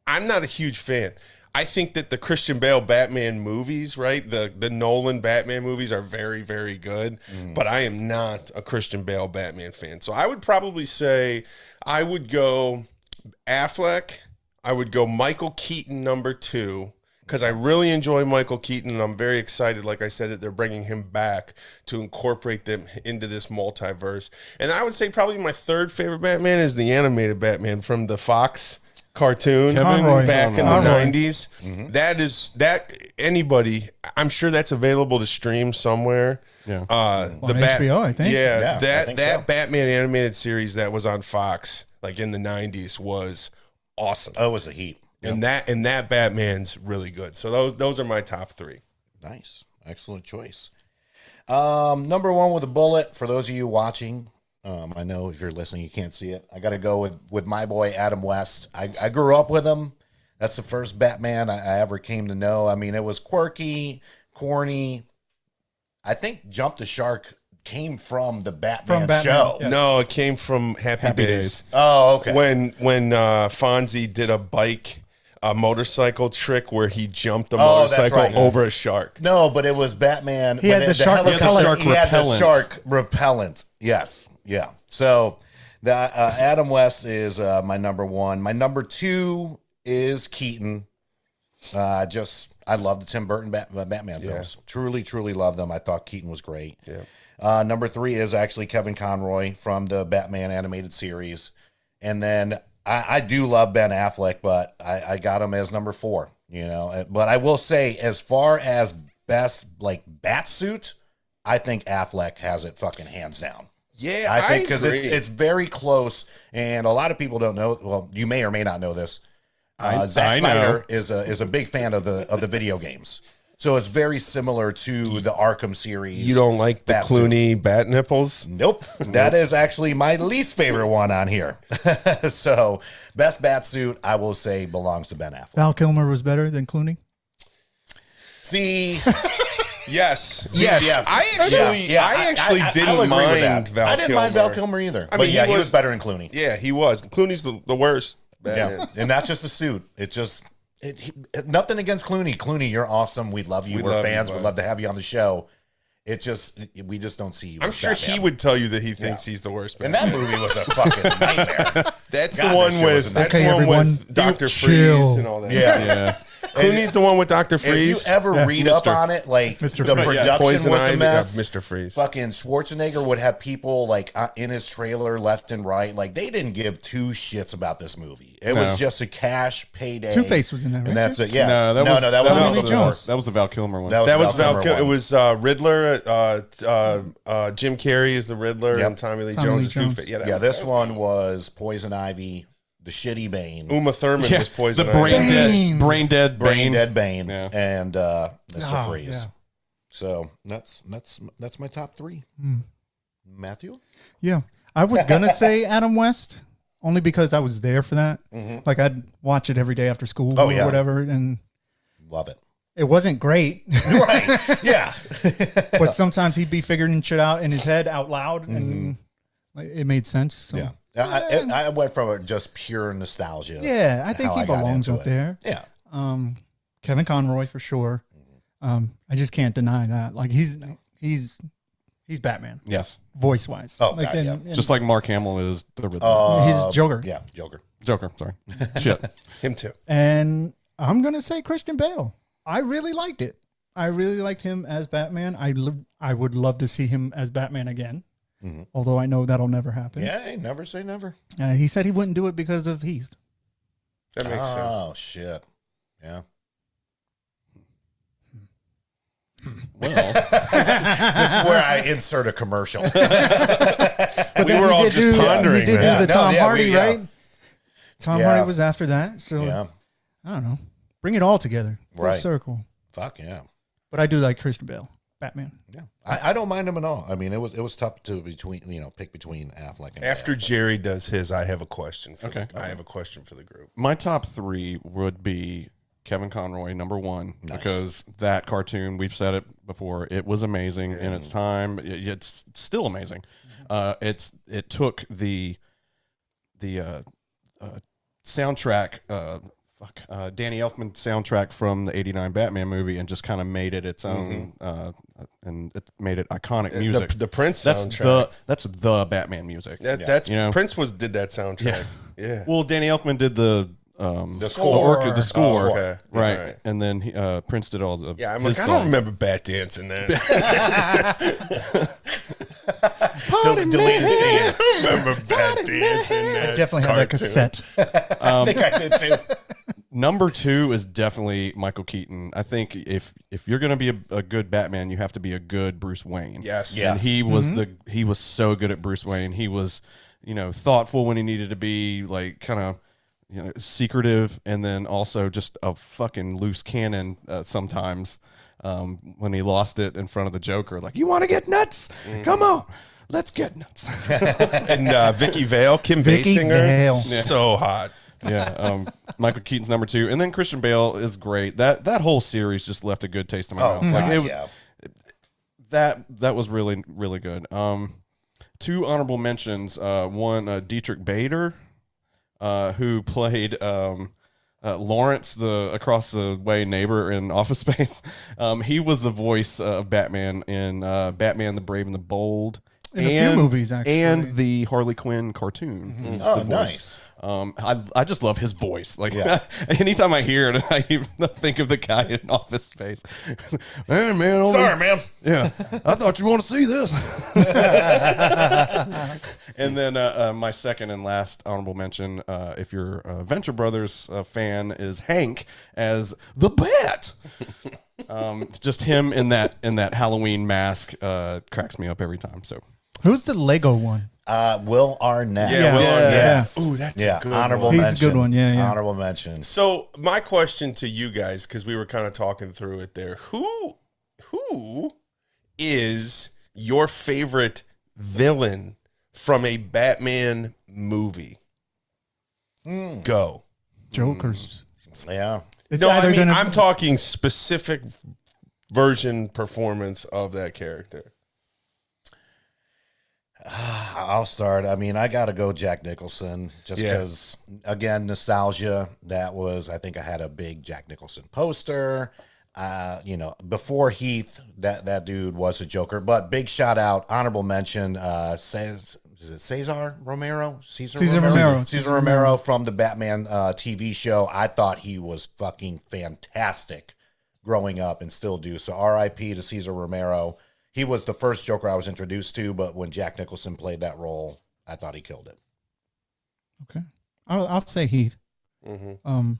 I'm not a huge fan. I think that the Christian Bale Batman movies, right, the Nolan Batman movies are very, very good, but I am not a Christian Bale Batman fan. So I would probably say I would go Affleck, I would go Michael Keaton number 2, because I really enjoy Michael Keaton, and I'm very excited, like I said, that they're bringing him back to incorporate them into this multiverse. And I would say probably my third favorite Batman is the animated Batman from the Fox cartoon Conroy. back in the Conroy. 90s. That anybody, I'm sure that's available to stream somewhere. Yeah. On HBO, I think. Yeah, I that think so. Batman animated series that was on Fox like in the 90s was awesome. Oh, it was the heat. And that Batman's really good. So those are my top 3. Nice. Excellent choice. Number 1 with a bullet, for those of you watching, I know if you're listening, you can't see it. I got to go with my boy, Adam West. I grew up with him. That's the first Batman I ever came to know. I mean, it was quirky, corny. I think Jump the Shark came from the Batman, show. yes. No, it came from Happy Days. Oh, okay. When Fonzie did a motorcycle trick where he jumped a Oh, that's motorcycle right. over a shark. No, but it was Batman. He had the shark helicopter- repellent. He had the Repellent. shark repellent. Yes. Yeah. So the Adam West is my number 1. My number 2 is Keaton. I love the Tim Burton Batman films. Truly, truly love them. I thought Keaton was great. Yeah. Number 3 is actually Kevin Conroy from the Batman animated series. And then I do love Ben Affleck, but I got him as number 4, you know. But I will say, as far as best like bat suit, I think Affleck has it fucking hands down. Yeah, I think because agree. it's very close, and a lot of people don't know. Well, you may or may not know this. Zack I Snyder is a big fan of the video games, so it's very similar to the Arkham series. You don't like the bat suit. Clooney bat nipples? Nope. That is actually my least favorite one on here. So, best bat suit, I will say, belongs to Ben Affleck. Val Kilmer was better than Clooney. See, Yes. Yeah. I actually I'll didn't agree with mind that. Val Kilmer. I didn't mind Val Kilmer either. I But mean, yeah, he he was- was better than Clooney. Yeah, he was. Clooney's the worst. Batman. Yeah, and not just the suit. Nothing against Clooney. Clooney, you're awesome. We love you. We We're love you, fans. bud. We'd love to have you on the show. We just don't see you. I'm as sure Batman. he would tell you that he thinks he's the worst. And Batman. that movie was a fucking nightmare. That's God, the one that shit was with a that's Okay, the one everyone, with Dr. chill. Freeze and all that. Yeah. Yeah. Clooney's the one with Dr. If you Freeze. ever read up on it, like Mr. the Freeze. production Poison was a Ivy, mess. Mr. Freeze. Fucking Schwarzenegger would have people like in his trailer left and right. Like they didn't give 2 shits about this movie. It was just a cash payday. Two-Face was in there, right? and that's it. Yeah, No, that was that was Tommy Lee another Jones. That was the Val Kilmer one. That was Val Kilmer Kilmer. It one. was Riddler. Jim Carrey is the Riddler, Yep. and Tommy Lee Tommy Jones Lee is Jones. Two-Face. Yeah, Yeah, this one was Poison Ivy, the shitty Bane, Uma Thurman Yeah, was Poison the Ivy. brain dead Brain Bane. Dead Bane, Yeah. and Mr. Oh, Freeze. yeah. So that's my top 3. Matthew, Yeah. I was going to say Adam West, only because I was there for that. Like, I'd watch it every day after school Oh, or yeah. whatever. And love it. it wasn't great, Right? Yeah. but sometimes he'd be figuring shit out in his head out loud, and like, it made sense. So. Yeah. I went from just pure nostalgia. Yeah, I think how he I got belongs into up it. there. Yeah. Kevin Conroy for sure. I just can't deny that. Like he's Batman, Yes. voice wise. Oh, like God, yeah. Just like Mark Hamill is the Riddler. he's Joker. Yeah, Joker. Joker, sorry. Shit. Him too. And I'm gonna say Christian Bale. I really liked it. I really liked him as Batman. I would love to see him as Batman again. Although I know that'll never happen. Yeah, hey, never say never. He said he wouldn't do it because of Heath. That makes sense. Oh shit. Yeah. Well, This is where I insert a commercial. We were all just pondering. You did man. do the No, Tom yeah, Hardy, yeah. right? Tom Yeah. Hardy was after that. So Yeah. I don't know. Bring it all together. Full Right. circle. Fuck yeah. But I do like Christian Bale, Batman. Yeah. I don't mind him at all. I mean, it was tough to pick between Affleck and After Bale. Jerry does his, I have a question. Okay. I have a question for the group. my top 3 would be Kevin Conroy, number 1, Nice. because that cartoon, we've said it before, it was amazing in its time. It's still amazing. It took the soundtrack, Danny Elfman soundtrack from the '89 Batman movie, and just kind of made it its own, and it made it iconic music. The Prince that's soundtrack. that's the Batman music. That's You know? Prince did that soundtrack. Yeah. Well, Danny Elfman did the score. the score, Oh, okay. right? Right. And then Prince did all of Yeah, I'm his like, I don't songs. remember Bat dancing then. Deleted scene. I remember Bat dancing that. Definitely have that cartoon. cassette. I think I did too. Number 2 is definitely Michael Keaton. I think if you're going to be a good Batman, you have to be a good Bruce Wayne. Yes. Yeah. And he was he was so good at Bruce Wayne. He was, thoughtful when he needed to be, like kind of, secretive, and then also just a fucking loose cannon sometimes. When he lost it in front of the Joker, like, you want to get nuts? Come on, let's get nuts. And Vicky Vale, Kim Vicky Basinger, Vale. so hot. Yeah, Michael Keaton's number 2, and then Christian Bale is great. That whole series just left a good taste in my Oh, mouth. God, Like yeah. that was really really good. 2 honorable mentions. One, Dietrich Bader, who played Lawrence, the across the way neighbor in Office Space. He was the voice of Batman in Batman the Brave and the Bold. In a few movies, actually. and the Harley Quinn cartoon. He's Oh, the voice. nice. I just love his voice. Like, Yeah. anytime I hear it, I even think of the guy in Office Space. Hey, man, Sorry, man. yeah, I thought you want to see this. And then my second and last honorable mention, if you're a Venture Brothers fan, is Hank as the Bat. Just him in that Halloween mask cracks me up every time. So Who's the Lego one? Will Arnett. Yeah, Will Arnett. Yes. Ooh, that's yeah. a good Honorable one. He's a mention. good one, yeah. Honorable mention. So my question to you guys, because we were kind of talking through it there, who is your favorite villain from a Batman movie? Go. Jokers. Yeah. It's No, I either mean, gonna- I'm talking specific version performance of that character. I'll start. I mean, I got to go Jack Nicholson just Yeah. because, again, nostalgia. I think I had a big Jack Nicholson poster. Before Heath, that dude was a Joker. But big shout out, honorable mention, is it Cesar Romero? Cesar Romero. Cesar Romero from the Batman TV show. I thought he was fucking fantastic growing up and still do. So RIP to Cesar Romero. He was the first Joker I was introduced to, but when Jack Nicholson played that role, I thought he killed it. Okay. I'll say Heath. Mm-hmm.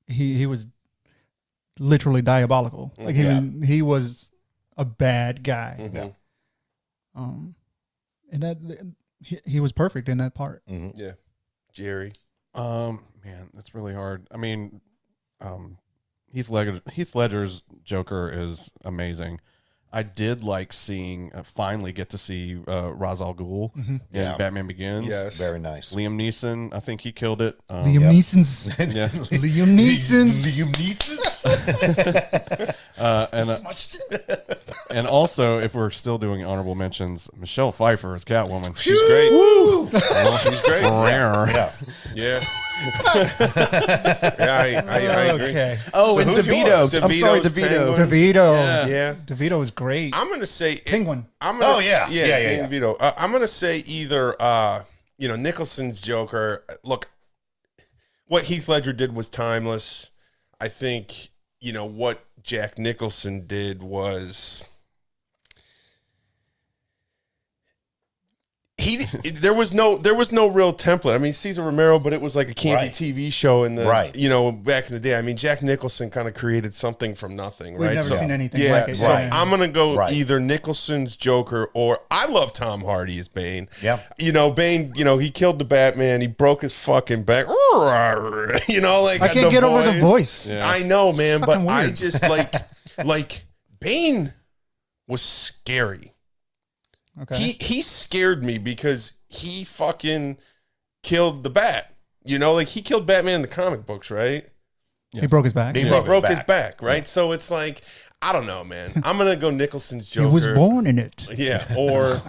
He was literally diabolical. Like he was a bad guy. Yeah. And that he was perfect in that part. Yeah. Jerry. man, that's really hard. I mean, Heath Ledger's Joker is amazing. I did like seeing finally get to see Ra's al Ghul in Yeah. Batman Begins. Yes. Very nice. Liam Neeson, I think he killed it. Liam Neeson's. Yeah. Liam Neeson's. Liam Neeson? And also, if we're still doing honorable mentions, Michelle Pfeiffer as Catwoman. She's great. She's great. Rare. Yeah. Yeah. Yeah, I agree. Okay. Oh, So and who's DeVito. yours? I'm sorry, DeVito's DeVito. Penguin? DeVito. Yeah. DeVito was great. I'm gonna say Penguin. I'm gonna Oh, yeah. Yeah, Danny DeVito. I'm gonna say either Nicholson's Joker. Look, what Heath Ledger did was timeless. I think what Jack Nicholson did was there was no real template. I mean, Cesar Romero, but it was like a campy Right. TV show in the Right. back in the day. I mean, Jack Nicholson kind of created something from nothing, We've right? never seen anything yeah, like it. so Right. I'm gonna go Right. either Nicholson's Joker or I love Tom Hardy as Bane. Yeah. Bane. He killed the Batman. He broke his fucking back. Like I can't get over the voice. Yeah. I know, man, but fucking I weird. just like Bane was scary. Okay. He scared me because he fucking killed the Bat. He killed Batman in the comic books, right? He broke his back. He He broke broke his his back, right? So it's like, I don't know, man. I'm gonna go Nicholson's He Joker. was born in it. Yeah, or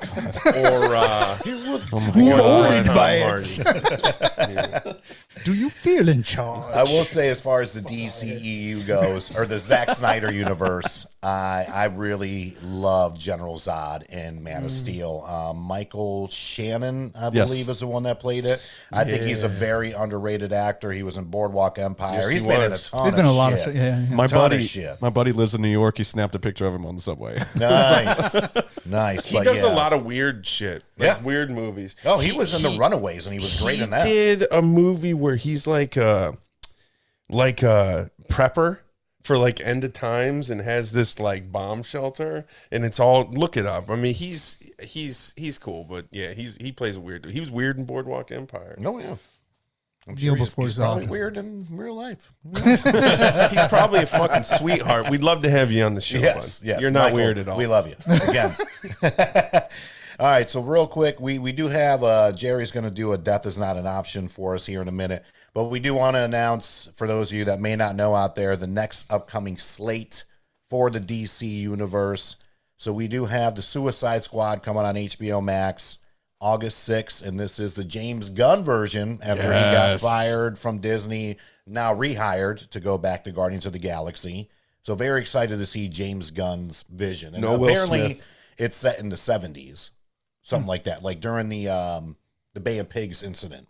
You're owned Tom by Hardy. it. Do you feel in charge? I will say, as far as the DCEU goes, or the Zack Snyder universe, I really love General Zod in Man of Steel. Michael Shannon, I Yes. believe, is the one that played it. I think he's a very underrated actor. He was in Boardwalk Empire. Yes, He's he been in a was. ton There's been a lot of shit. shit. Yeah. My Ton of buddy, shit. my buddy lives in New York. He snapped a picture of him on the subway. Nice, nice. He does a lot of weird shit, Yeah. weird movies. Oh, he was in the Runaways, and he was great in that. He did a movie where he's like a prepper for like end of times and has this like bomb shelter, and it's all, look it up. I mean, he's cool, but yeah, he plays a weird dude. He was weird in Boardwalk Empire. Oh yeah. I'm Deal he's before probably Zod. weird in real life. He's probably a fucking sweetheart. We'd love to have you on the show. Yes, bud. yes. You're not Michael, weird at all. We love you. Again. All right, so real quick, we do have Jerry's going to do a Death is Not an Option for us here in a minute, but we do want to announce, for those of you that may not know out there, the next upcoming slate for the DC universe. So we do have the Suicide Squad coming on HBO Max August 6th, and this is the James Gunn version after he got Yes. fired from Disney, now rehired to go back to Guardians of the Galaxy. So very excited to see James Gunn's vision. And No Will apparently Smith. it's set in the 70s, something like that, like during the Bay of Pigs incident.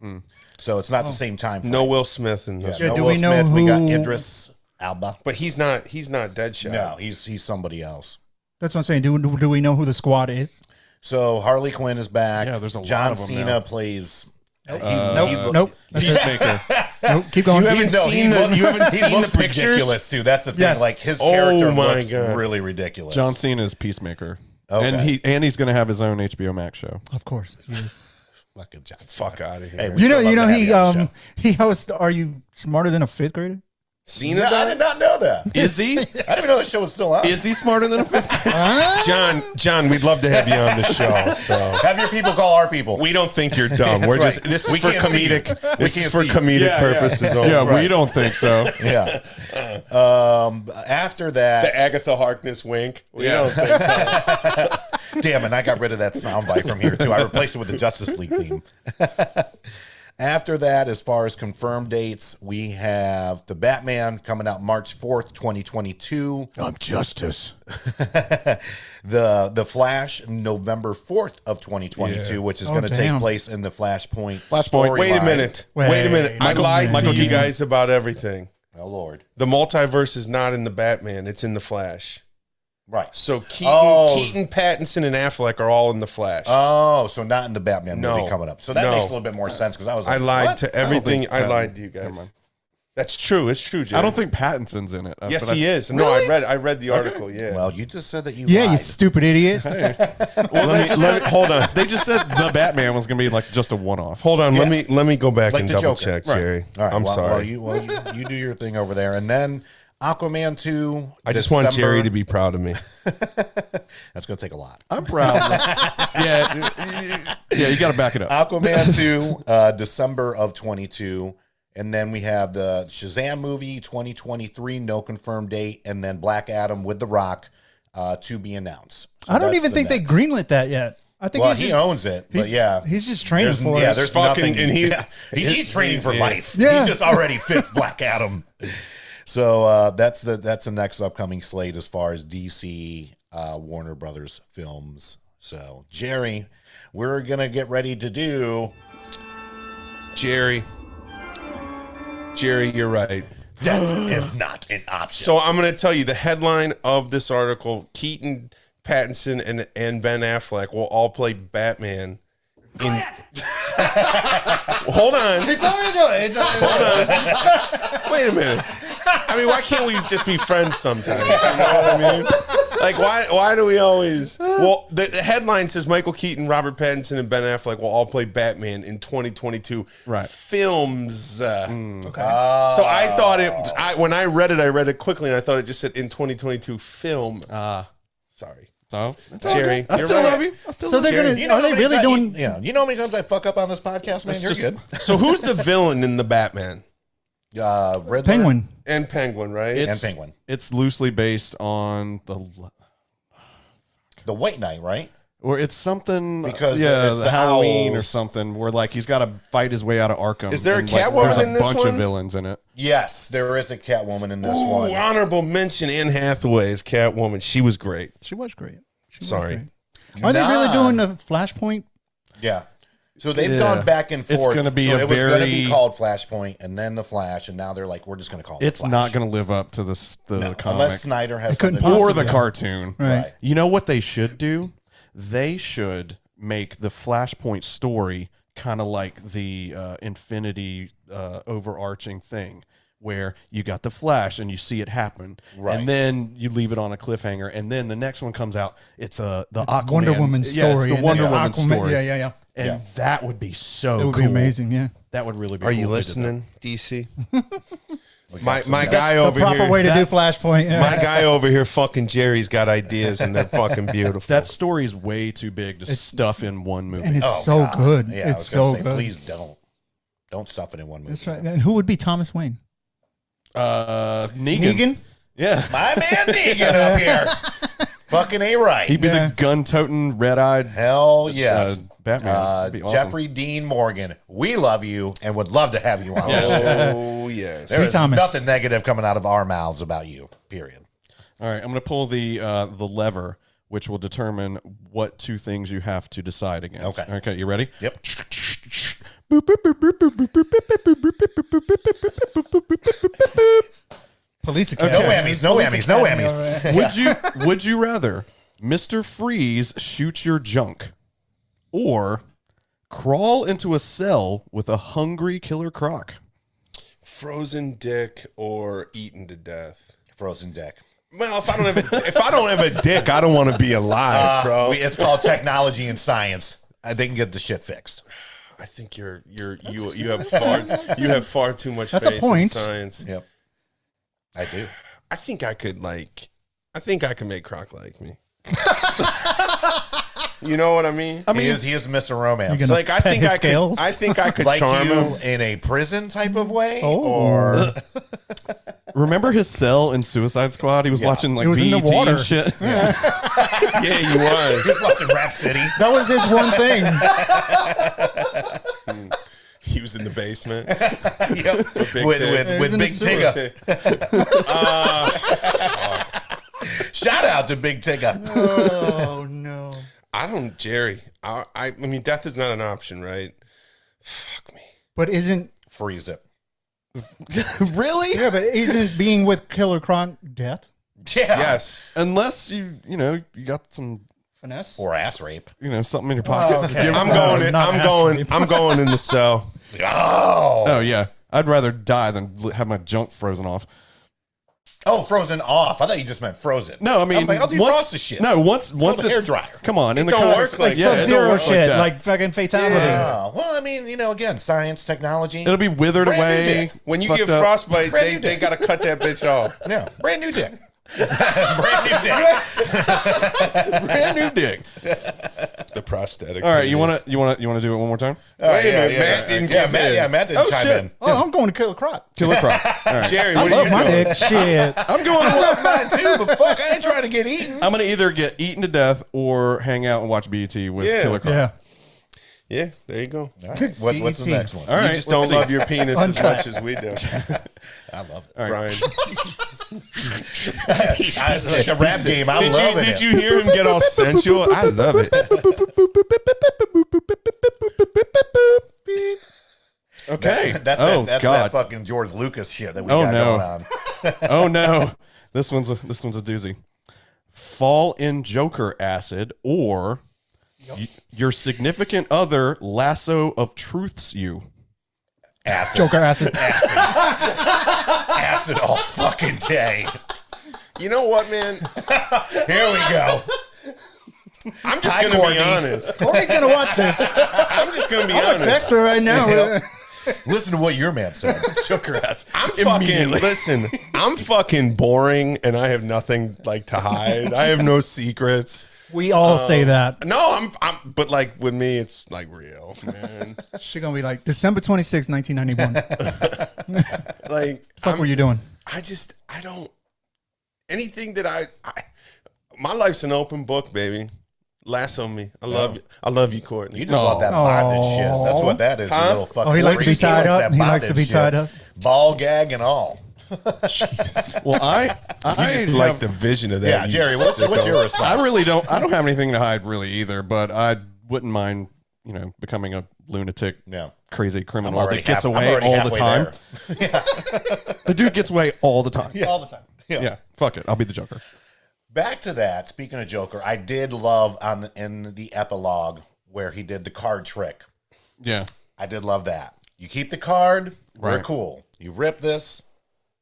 So it's not the same time frame. No Will Smith in this. Yeah, Yeah, no do Will we know Smith. We got who- Idris Alba. But he's not Deadshot. No, he's somebody else. That's what I'm saying. Do we know who the squad is? So Harley Quinn is back. Yeah, there's a lot John of them Cena now. plays. Nope. That's it. Peacemaker. Nope. Keep going. You haven't seen he looks the pictures? ridiculous too. That's the thing. Yes. Like his Oh character my looks God. really ridiculous. John Cena is Peacemaker. Okay. And he's going to have his own HBO Max show. Of course. Yes. fucking John Cena. Fuck out of here. Hey, we You still know love to have you on the show. he hosts Are You Smarter Than a Fifth Grader? Cena No, I died? did not know that. Is he? I didn't even know the show was still on. Is he smarter than a fifth grader? John, we'd love to have you on the show. So Have your people call our people. we don't think you're dumb. That's We're right. just this We is for can't see you. comedic. We This is can't for see you. comedic purposes only. Yeah, right. we don't think so. Yeah. After that, The Agatha Harkness wink. We don't think so. damn it, I got rid of that soundbite from here too. I replaced it with the Justice League theme. After that, as far as confirmed dates, we have the Batman coming out March 4th, 2022. I'm Justice. The Flash November 4th of 2022, Yeah. which is Oh, going to take damn. place in the Flashpoint. Wait a minute. Wait a minute. I Michael lied Keaton. to you guys about everything. Oh Lord. The multiverse is not in the Batman. It's in the Flash. Right. So Keaton, Oh. Pattinson, and Affleck are all in the Flash. Oh, so not in the Batman movie No. coming up. So that No. makes a little bit more sense because I was I like, lied what? to everything. think I Pat- lied to you guys. Never mind. That's true. It's true, Jay. I don't think Pattinson's in it. Yes, but he is. No, I read the article. Yeah. Well, you just said that you Yeah, you lied. stupid idiot. hold on. They just said the Batman was going to be like just a one-off. Hold on. Let me go back Like and the double Joker. check, Right. Jerry. All right, I'm well, sorry. you do your thing over there, and then Aquaman 2. I just want December. Jerry to be proud of me. That's going to take a lot. I'm proud. Yeah, you got to back it up. Aquaman 2, December of 22, and then we have the Shazam movie 2023, no confirmed date, and then Black Adam with The Rock to be announced. So I don't that's even the think they next. greenlit that yet. I think Well, he's he just, owns it, but yeah. he's just training There's, for yeah, us. there's Fucking- nothing. and he- yeah, he's training for yeah. life. Yeah. He just already fits Black Adam. So that's the next upcoming slate as far as DC Warner Brothers films. So Jerry, we're gonna get ready to do. Jerry, you're right. That is not an option. So I'm going to tell you the headline of this article: Keaton, Pattinson, and Ben Affleck will all play Batman Quiet! Hold on. He told me to do it. Wait a minute. I mean, why can't we just be friends sometimes? You know what I mean? Like, why do we always? Well, the headline says Michael Keaton, Robert Pattinson, and Ben Affleck will all play Batman in 2022 films. So I thought when I read it quickly, and I thought it just said in 2022 film. Sorry. So, Jerry, I still love you. So they're gonna. You know Are they really doing? You know how many times I fuck up on this podcast, man? You're good. So who's the villain in the Batman? Riddler Penguin. And Penguin, right? and Penguin. It's loosely based on The White Knight, right? or it's something Because it's the the Halloween owls. or something where like he's got to fight his way out of Arkham. Is there a and, like, Catwoman there's a in this bunch one? of villains in it. Yes, there is a Catwoman in this Ooh, one. honorable mention: Anne Hathaway as Catwoman. She was great. She was great. Sorry. Are they really doing the Flashpoint? Yeah. So they've gone back and forth. It's gonna be so a it was going to be very- called Flashpoint, and then the Flash, and now they're like, we're just going to call it. It's Flash. not going to live up to the comic unless Snyder has It couldn't something. or the possibly. cartoon. Right. You know what they should do? They should make the Flashpoint story kind of like the Infinity overarching thing, where you got the Flash and you see it happen, Right. and then you leave it on a cliffhanger, and then the next one comes out. It's the Aquaman, Wonder Woman Yeah, story. it's the and Wonder then Woman Aquaman- story. Yeah. And Yeah. that would be so. It would cool. be amazing. Yeah. That would really be. Are cool you if they did that. listening, DC? my guy The over proper here. way to do Flashpoint. Yeah. My guy over here, fucking Jerry's got ideas, and they're fucking beautiful. That story is way too big to stuff in one movie. and it's Oh, so God. good. Yeah, I It's was gonna so say, good. please don't stuff it in one movie. That's right. And who would be Thomas Wayne? Negan. Negan? Yeah. My man Negan up here. Fucking A right. He'd be Yeah. the gun-toting, red-eyed Hell yes. Batman. That'd be awesome. Jeffrey Dean Morgan, we love you and would love to have you on. Yes. this. Oh yes. There is Thomas. nothing negative coming out of our mouths about you. Period. All right, I'm going to pull the lever, which will determine what two things you have to decide against. Okay. Okay, you ready? Yep. Police No Academy. whammies. No whammies. No whammies. Would you rather Mr. Freeze shoot your junk or crawl into a cell with a hungry killer croc? Frozen dick or eaten to death. Frozen dick. Well, if I don't have a dick, I don't want to be alive, bro. It's called technology and science. They can get the shit fixed. I think you have far too much That's a faith in point. science. Yep. I do. I think I could make Croc like me. You know what I mean? He is Mr. Romance. You're gonna Like I pet think his I scales? could. I think I could Like charm you him. in a prison type of way? Oh. Or Remember his cell in Suicide Squad? He was watching like He was in the BET water. and shit. Yeah, he was. he's watching Rap City. That was his one thing. He was in the basement. Yep. Big With Tig. was in the Big sewer. Tigger. Shout out to Big Tigger. Oh, no. Jerry. I mean, death is not an option, right? Fuck me. But isn't... Freeze it. Really? Yeah, but isn't being with Killer Croc death? Yeah. Yes. Unless you got some, Finesse? Or ass rape. something in your pocket. Oh, okay. I'm No, going in. not I'm going in the cell. Oh. Oh yeah, I'd rather die than have my junk frozen off. Oh, frozen off. I thought you just meant frozen. No, I mean, I'm like, I'll once, defrost the shit. No, once called a it's hairdryer. Come on, in the don't comics, work like Like Yeah, it don't Sub-Zero work shit, that. like fucking fatality. Oh, well, I mean, again, science, technology. It'll be withered Brand new away. dick. When you fucked get up. frostbite, Brand new they dick. got to cut that bitch off. Yeah, brand new dick. Brand new dick. brand new dick. The prosthetic. All right, you penis. want to do it one more time? All right, Wait a minute, Matt didn't yeah, get Matt, his. yeah, Matt didn't Oh, chime shit. in. Oh, I'm going to Killer Croc. Killer Croc. All right. Jerry, I what are love you my doing? dick. Shit. I'm going. I love mine too, but fuck, I ain't trying to get eaten. I'm gonna either get eaten to death or hang out and watch BET with Yeah. Killer Croc. Yeah. Yeah, there you go. All right, what's the BET. next one? All right, You just don't love your penis as much as we do, I love it. Brian. It's like a rap game. I love it. Did you hear him get all sensual? I love it. Okay. That's Oh, that's God. that fucking George Lucas shit that we Oh, got no. going on. Oh no, this one's a doozy. Fall in Joker acid or Your significant other lasso of truths you. Acid. Joker acid. Acid all fucking day. You know what, man? Here we go. I'm just Hi, gonna Courtney. be honest. Courtney's gonna watch this. I'm just gonna be honest. Text her right now. Yep. Listen to what your man said. Joker acid. I'm fucking listen. I'm fucking boring, and I have nothing like to hide. I have no secrets. We all say that. No, I'm. But like with me, it's like real, man. She's gonna be like December 26, 1991. Like, Fuck, were you doing? I don't. Anything that I my life's an open book, baby. Lasso me. I love you, Courtney. You just love that bondage shit. That's what that is. You little fucking Oh, he likes to be freak. tied likes up. that He likes to be bondage tied shit. up. Ball gag and all. Jesus. Well, I just like the vision of that. Yeah, you Jerry, what's sicko. your response? I really don't. I don't have anything to hide really either. But I wouldn't mind, becoming a lunatic, Yeah. crazy I'm criminal already that gets I'm away already all the halfway time. there. The dude gets away all the time. All the time. Yeah. Fuck it. I'll be the Joker. Back to that. Speaking of Joker, I did love in the epilogue where he did the card trick. Yeah. I did love that. You keep the card, we're Right. cool. You rip this,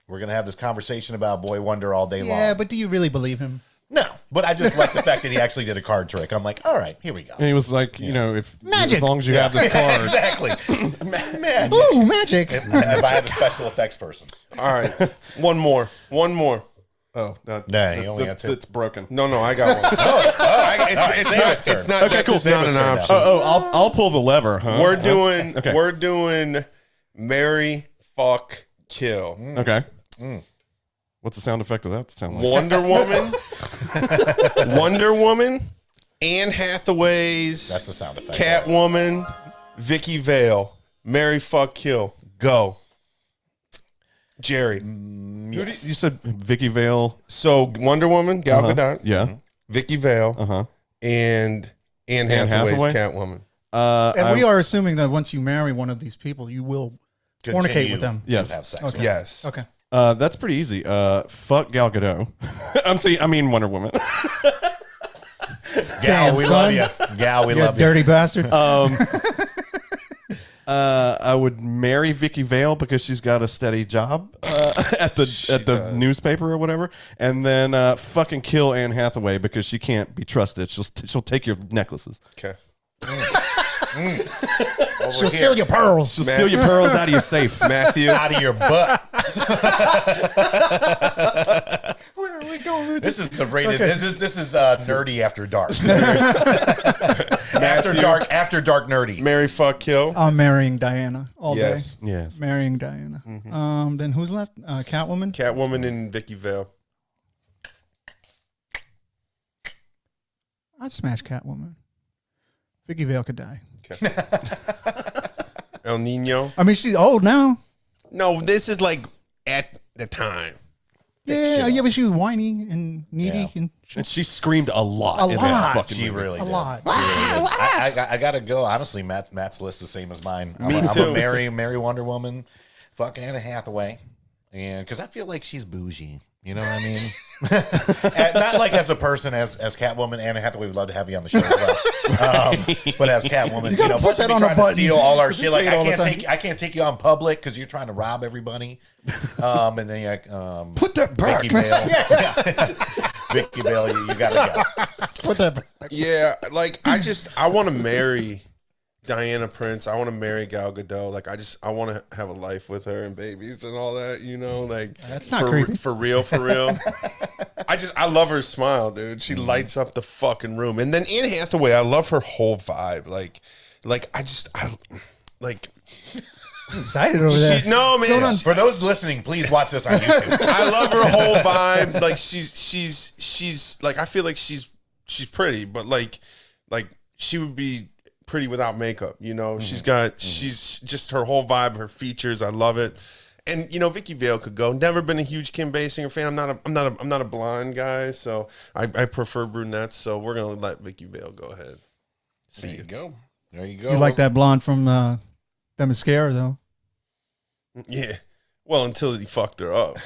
we're gonna have this conversation about Boy Wonder all day long. Yeah, but do you really believe him? No, but I just like the fact that he actually did a card trick. I'm like, all right, here we go. And he was like, if Magic. as long as you have this card. Exactly. Magic. Ooh, magic. If I had a special effects person. All right, one more. Oh, Nah, he only had two. It's broken. No, I got one. It's not. Okay, cool. It's not an Save us, option. I'll pull the lever, huh? We're doing. Okay. We're doing. Marry, fuck, kill. Okay. What's the sound effect of that sound like? Wonder Woman. Wonder Woman. Anne Hathaway's. That's the sound effect. Catwoman. Vicky Vale. Marry, fuck, kill. Go. Jerry. You said Vicky Vale. So Wonder Woman, Gal Gadot, Yeah. Vicky Vale, and Anne Hathaway's Hathaway? Catwoman. And we are assuming that once you marry one of these people, you will fornicate with them. Yes. Have sex. Okay. with. Yes. Okay. That's pretty easy. Fuck Gal Gadot. I mean Wonder Woman. Gal, Damn, we son. love you. Gal, we You love you. dirty bastard. I would marry Vicky Vale because she's got a steady job at the newspaper or whatever, and then fucking kill Anne Hathaway because she can't be trusted. She'll take your necklaces. Okay. She'll steal your pearls. She'll steal your pearls out of your safe. Matthew. Out of your butt. Where are we going with This is the rated. Okay. This is nerdy after dark. After dark nerdy. Marry, fuck, kill. I'm marrying Diana all Yes. day. Yes. Marrying Diana. Then who's left? Catwoman. Catwoman and Vicky Vale. I'd smash Catwoman. Vicky Vale could die. Okay. El Nino. I mean, she's old now. No, this is like at the time. Yeah, but she was whiny and needy Yeah. and shit. And she screamed a lot. A in lot. That fucking She movie. really A did. lot. She really did. I gotta go. Honestly, Matt's list is the same as mine. I'm Me a too. marry Wonder Woman, fuck Anne Hathaway, and because I feel like she's bougie. You know what I mean? And not like as a person, as Catwoman. Anne Hathaway would love to have you on the show as well. But as Catwoman, you know, put plus that be on a trying to button. steal all our You shit. Like say it all the time. I can't take you on public because you're trying to rob everybody. And then you Put that back. Vicky Vale. Vicky Vale, you gotta go. Put that back. Yeah, like I want to marry Diana Prince. I want to marry Gal Gadot. Like I want to have a life with her and babies and all that. You know, like That's not for, creepy. for real, for real. I love her smile, dude. She lights up the fucking room. And then Anne Hathaway, I love her whole vibe. Like I I'm excited over there. no man. For those listening, please watch this on YouTube. I love her whole vibe. Like she's like I feel like she's pretty, but like she would be pretty without makeup. You know, she's just her whole vibe, her features. I love it. And you know, Vicky Vale could go. Never been a huge Kim Basinger fan. I'm not a blonde guy, so I prefer brunettes. So we're gonna let Vicky Vale go ahead. There you go. There you go. You like that blonde from the mascara, though? Yeah. Well, until he fucked her up.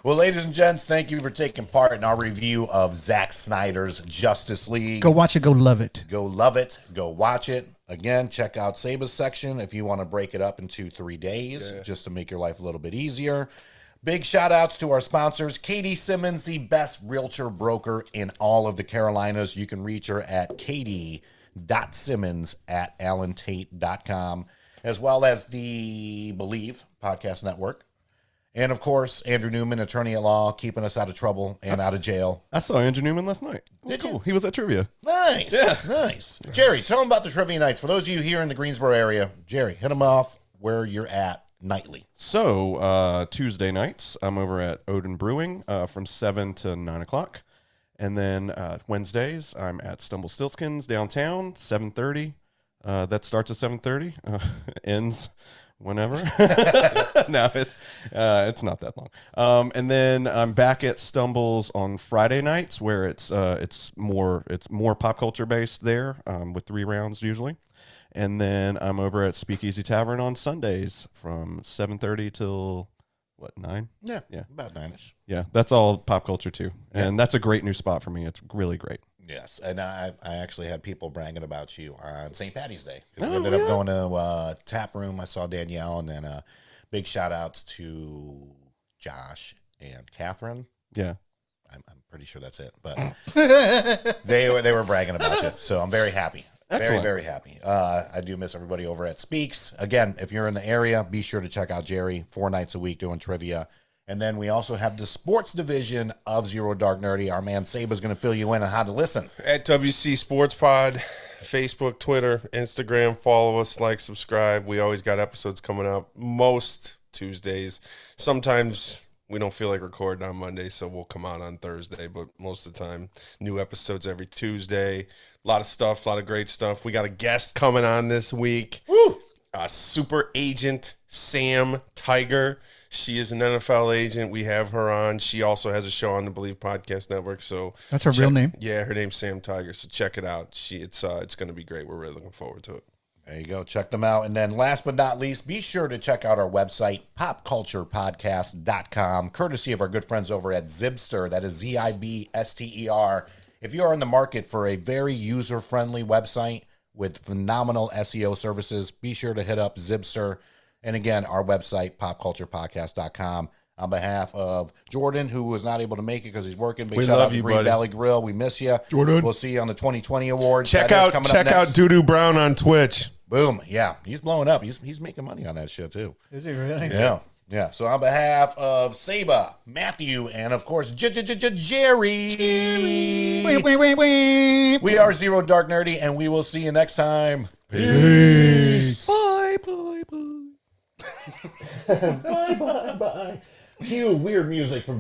Well, ladies and gents, thank you for taking part in our review of Zack Snyder's Justice League. Go watch it. Go love it. Go love it. Go watch it. Again, check out Saba's section if you want to break it up into 3 days, just to make your life a little bit easier. Big shout outs to our sponsors. Katie Simmons, the best realtor broker in all of the Carolinas. You can reach her at katie.simmons@allentate.com, as well as the Believe Podcast Network. And, of course, Andrew Newman, attorney at law, keeping us out of trouble and out of jail. I saw Andrew Newman last night. It was cool. He was at trivia. Nice. Yeah. Nice. Jerry, tell them about the trivia nights. For those of you here in the Greensboro area, Jerry, hit them off where you're at nightly. So, Tuesday nights, I'm over at Odin Brewing from 7 to 9 o'clock. And then Wednesdays, I'm at Stumblestiltskins downtown, 7:30. That starts at 7:30, ends whenever. No, it's not that long. And then I'm back at Stumbles on Friday nights, where it's more pop culture based there, with 3 rounds usually. And then I'm over at Speakeasy Tavern on Sundays from 7:30 till 9? Yeah, about 9ish. Yeah, that's all pop culture too, and that's a great new spot for me. It's really great. Yes, and I actually had people bragging about you on St. Patty's Day. We ended up going to Tap Room. I saw Danielle, and then big shout outs to Josh and Catherine. Yeah. I'm pretty sure that's it, but they were bragging about you, so I'm very happy. Excellent. Very, very happy. I do miss everybody over at Speaks. Again, if you're in the area, be sure to check out Jerry 4 nights a week doing trivia. And then we also have the sports division of Zero Dark Nerdy. Our man Saba's going to fill you in on how to listen. At WC Sports Pod, Facebook, Twitter, Instagram. Follow us, like, subscribe. We always got episodes coming up most Tuesdays. Sometimes we don't feel like recording on Monday, so we'll come out on Thursday. But most of the time, new episodes every Tuesday. A lot of stuff, a lot of great stuff. We got a guest coming on this week. Woo! Super agent Sam Tiger. She is an NFL agent. We have her on. She also has a show on the Believe Podcast Network. So That's her real name? Yeah, her name's Sam Tiger. So check it out. It's going to be great. We're really looking forward to it. There you go. Check them out. And then last but not least, be sure to check out our website, popculturepodcast.com, courtesy of our good friends over at Zibster. That is Zibster. If you are in the market for a very user-friendly website with phenomenal SEO services, be sure to hit up Zibster. And again, our website, popculturepodcast.com. On behalf of Jordan, who was not able to make it because he's working, big We shout love out to you, Green buddy. Valley Grill. We miss you. Jordan. We'll see you on the 2020 awards. Check That is out coming up next. Doodoo Brown on Twitch. Boom. Yeah, he's blowing up. He's making money on that shit, too. Is he really? Yeah. Yeah. So on behalf of Saba, Matthew, and of course, Jerry, we are Zero Dark Nerdy, and we will see you next time. Peace. Bye, bye, bye. Bye, bye, bye. Cue weird music from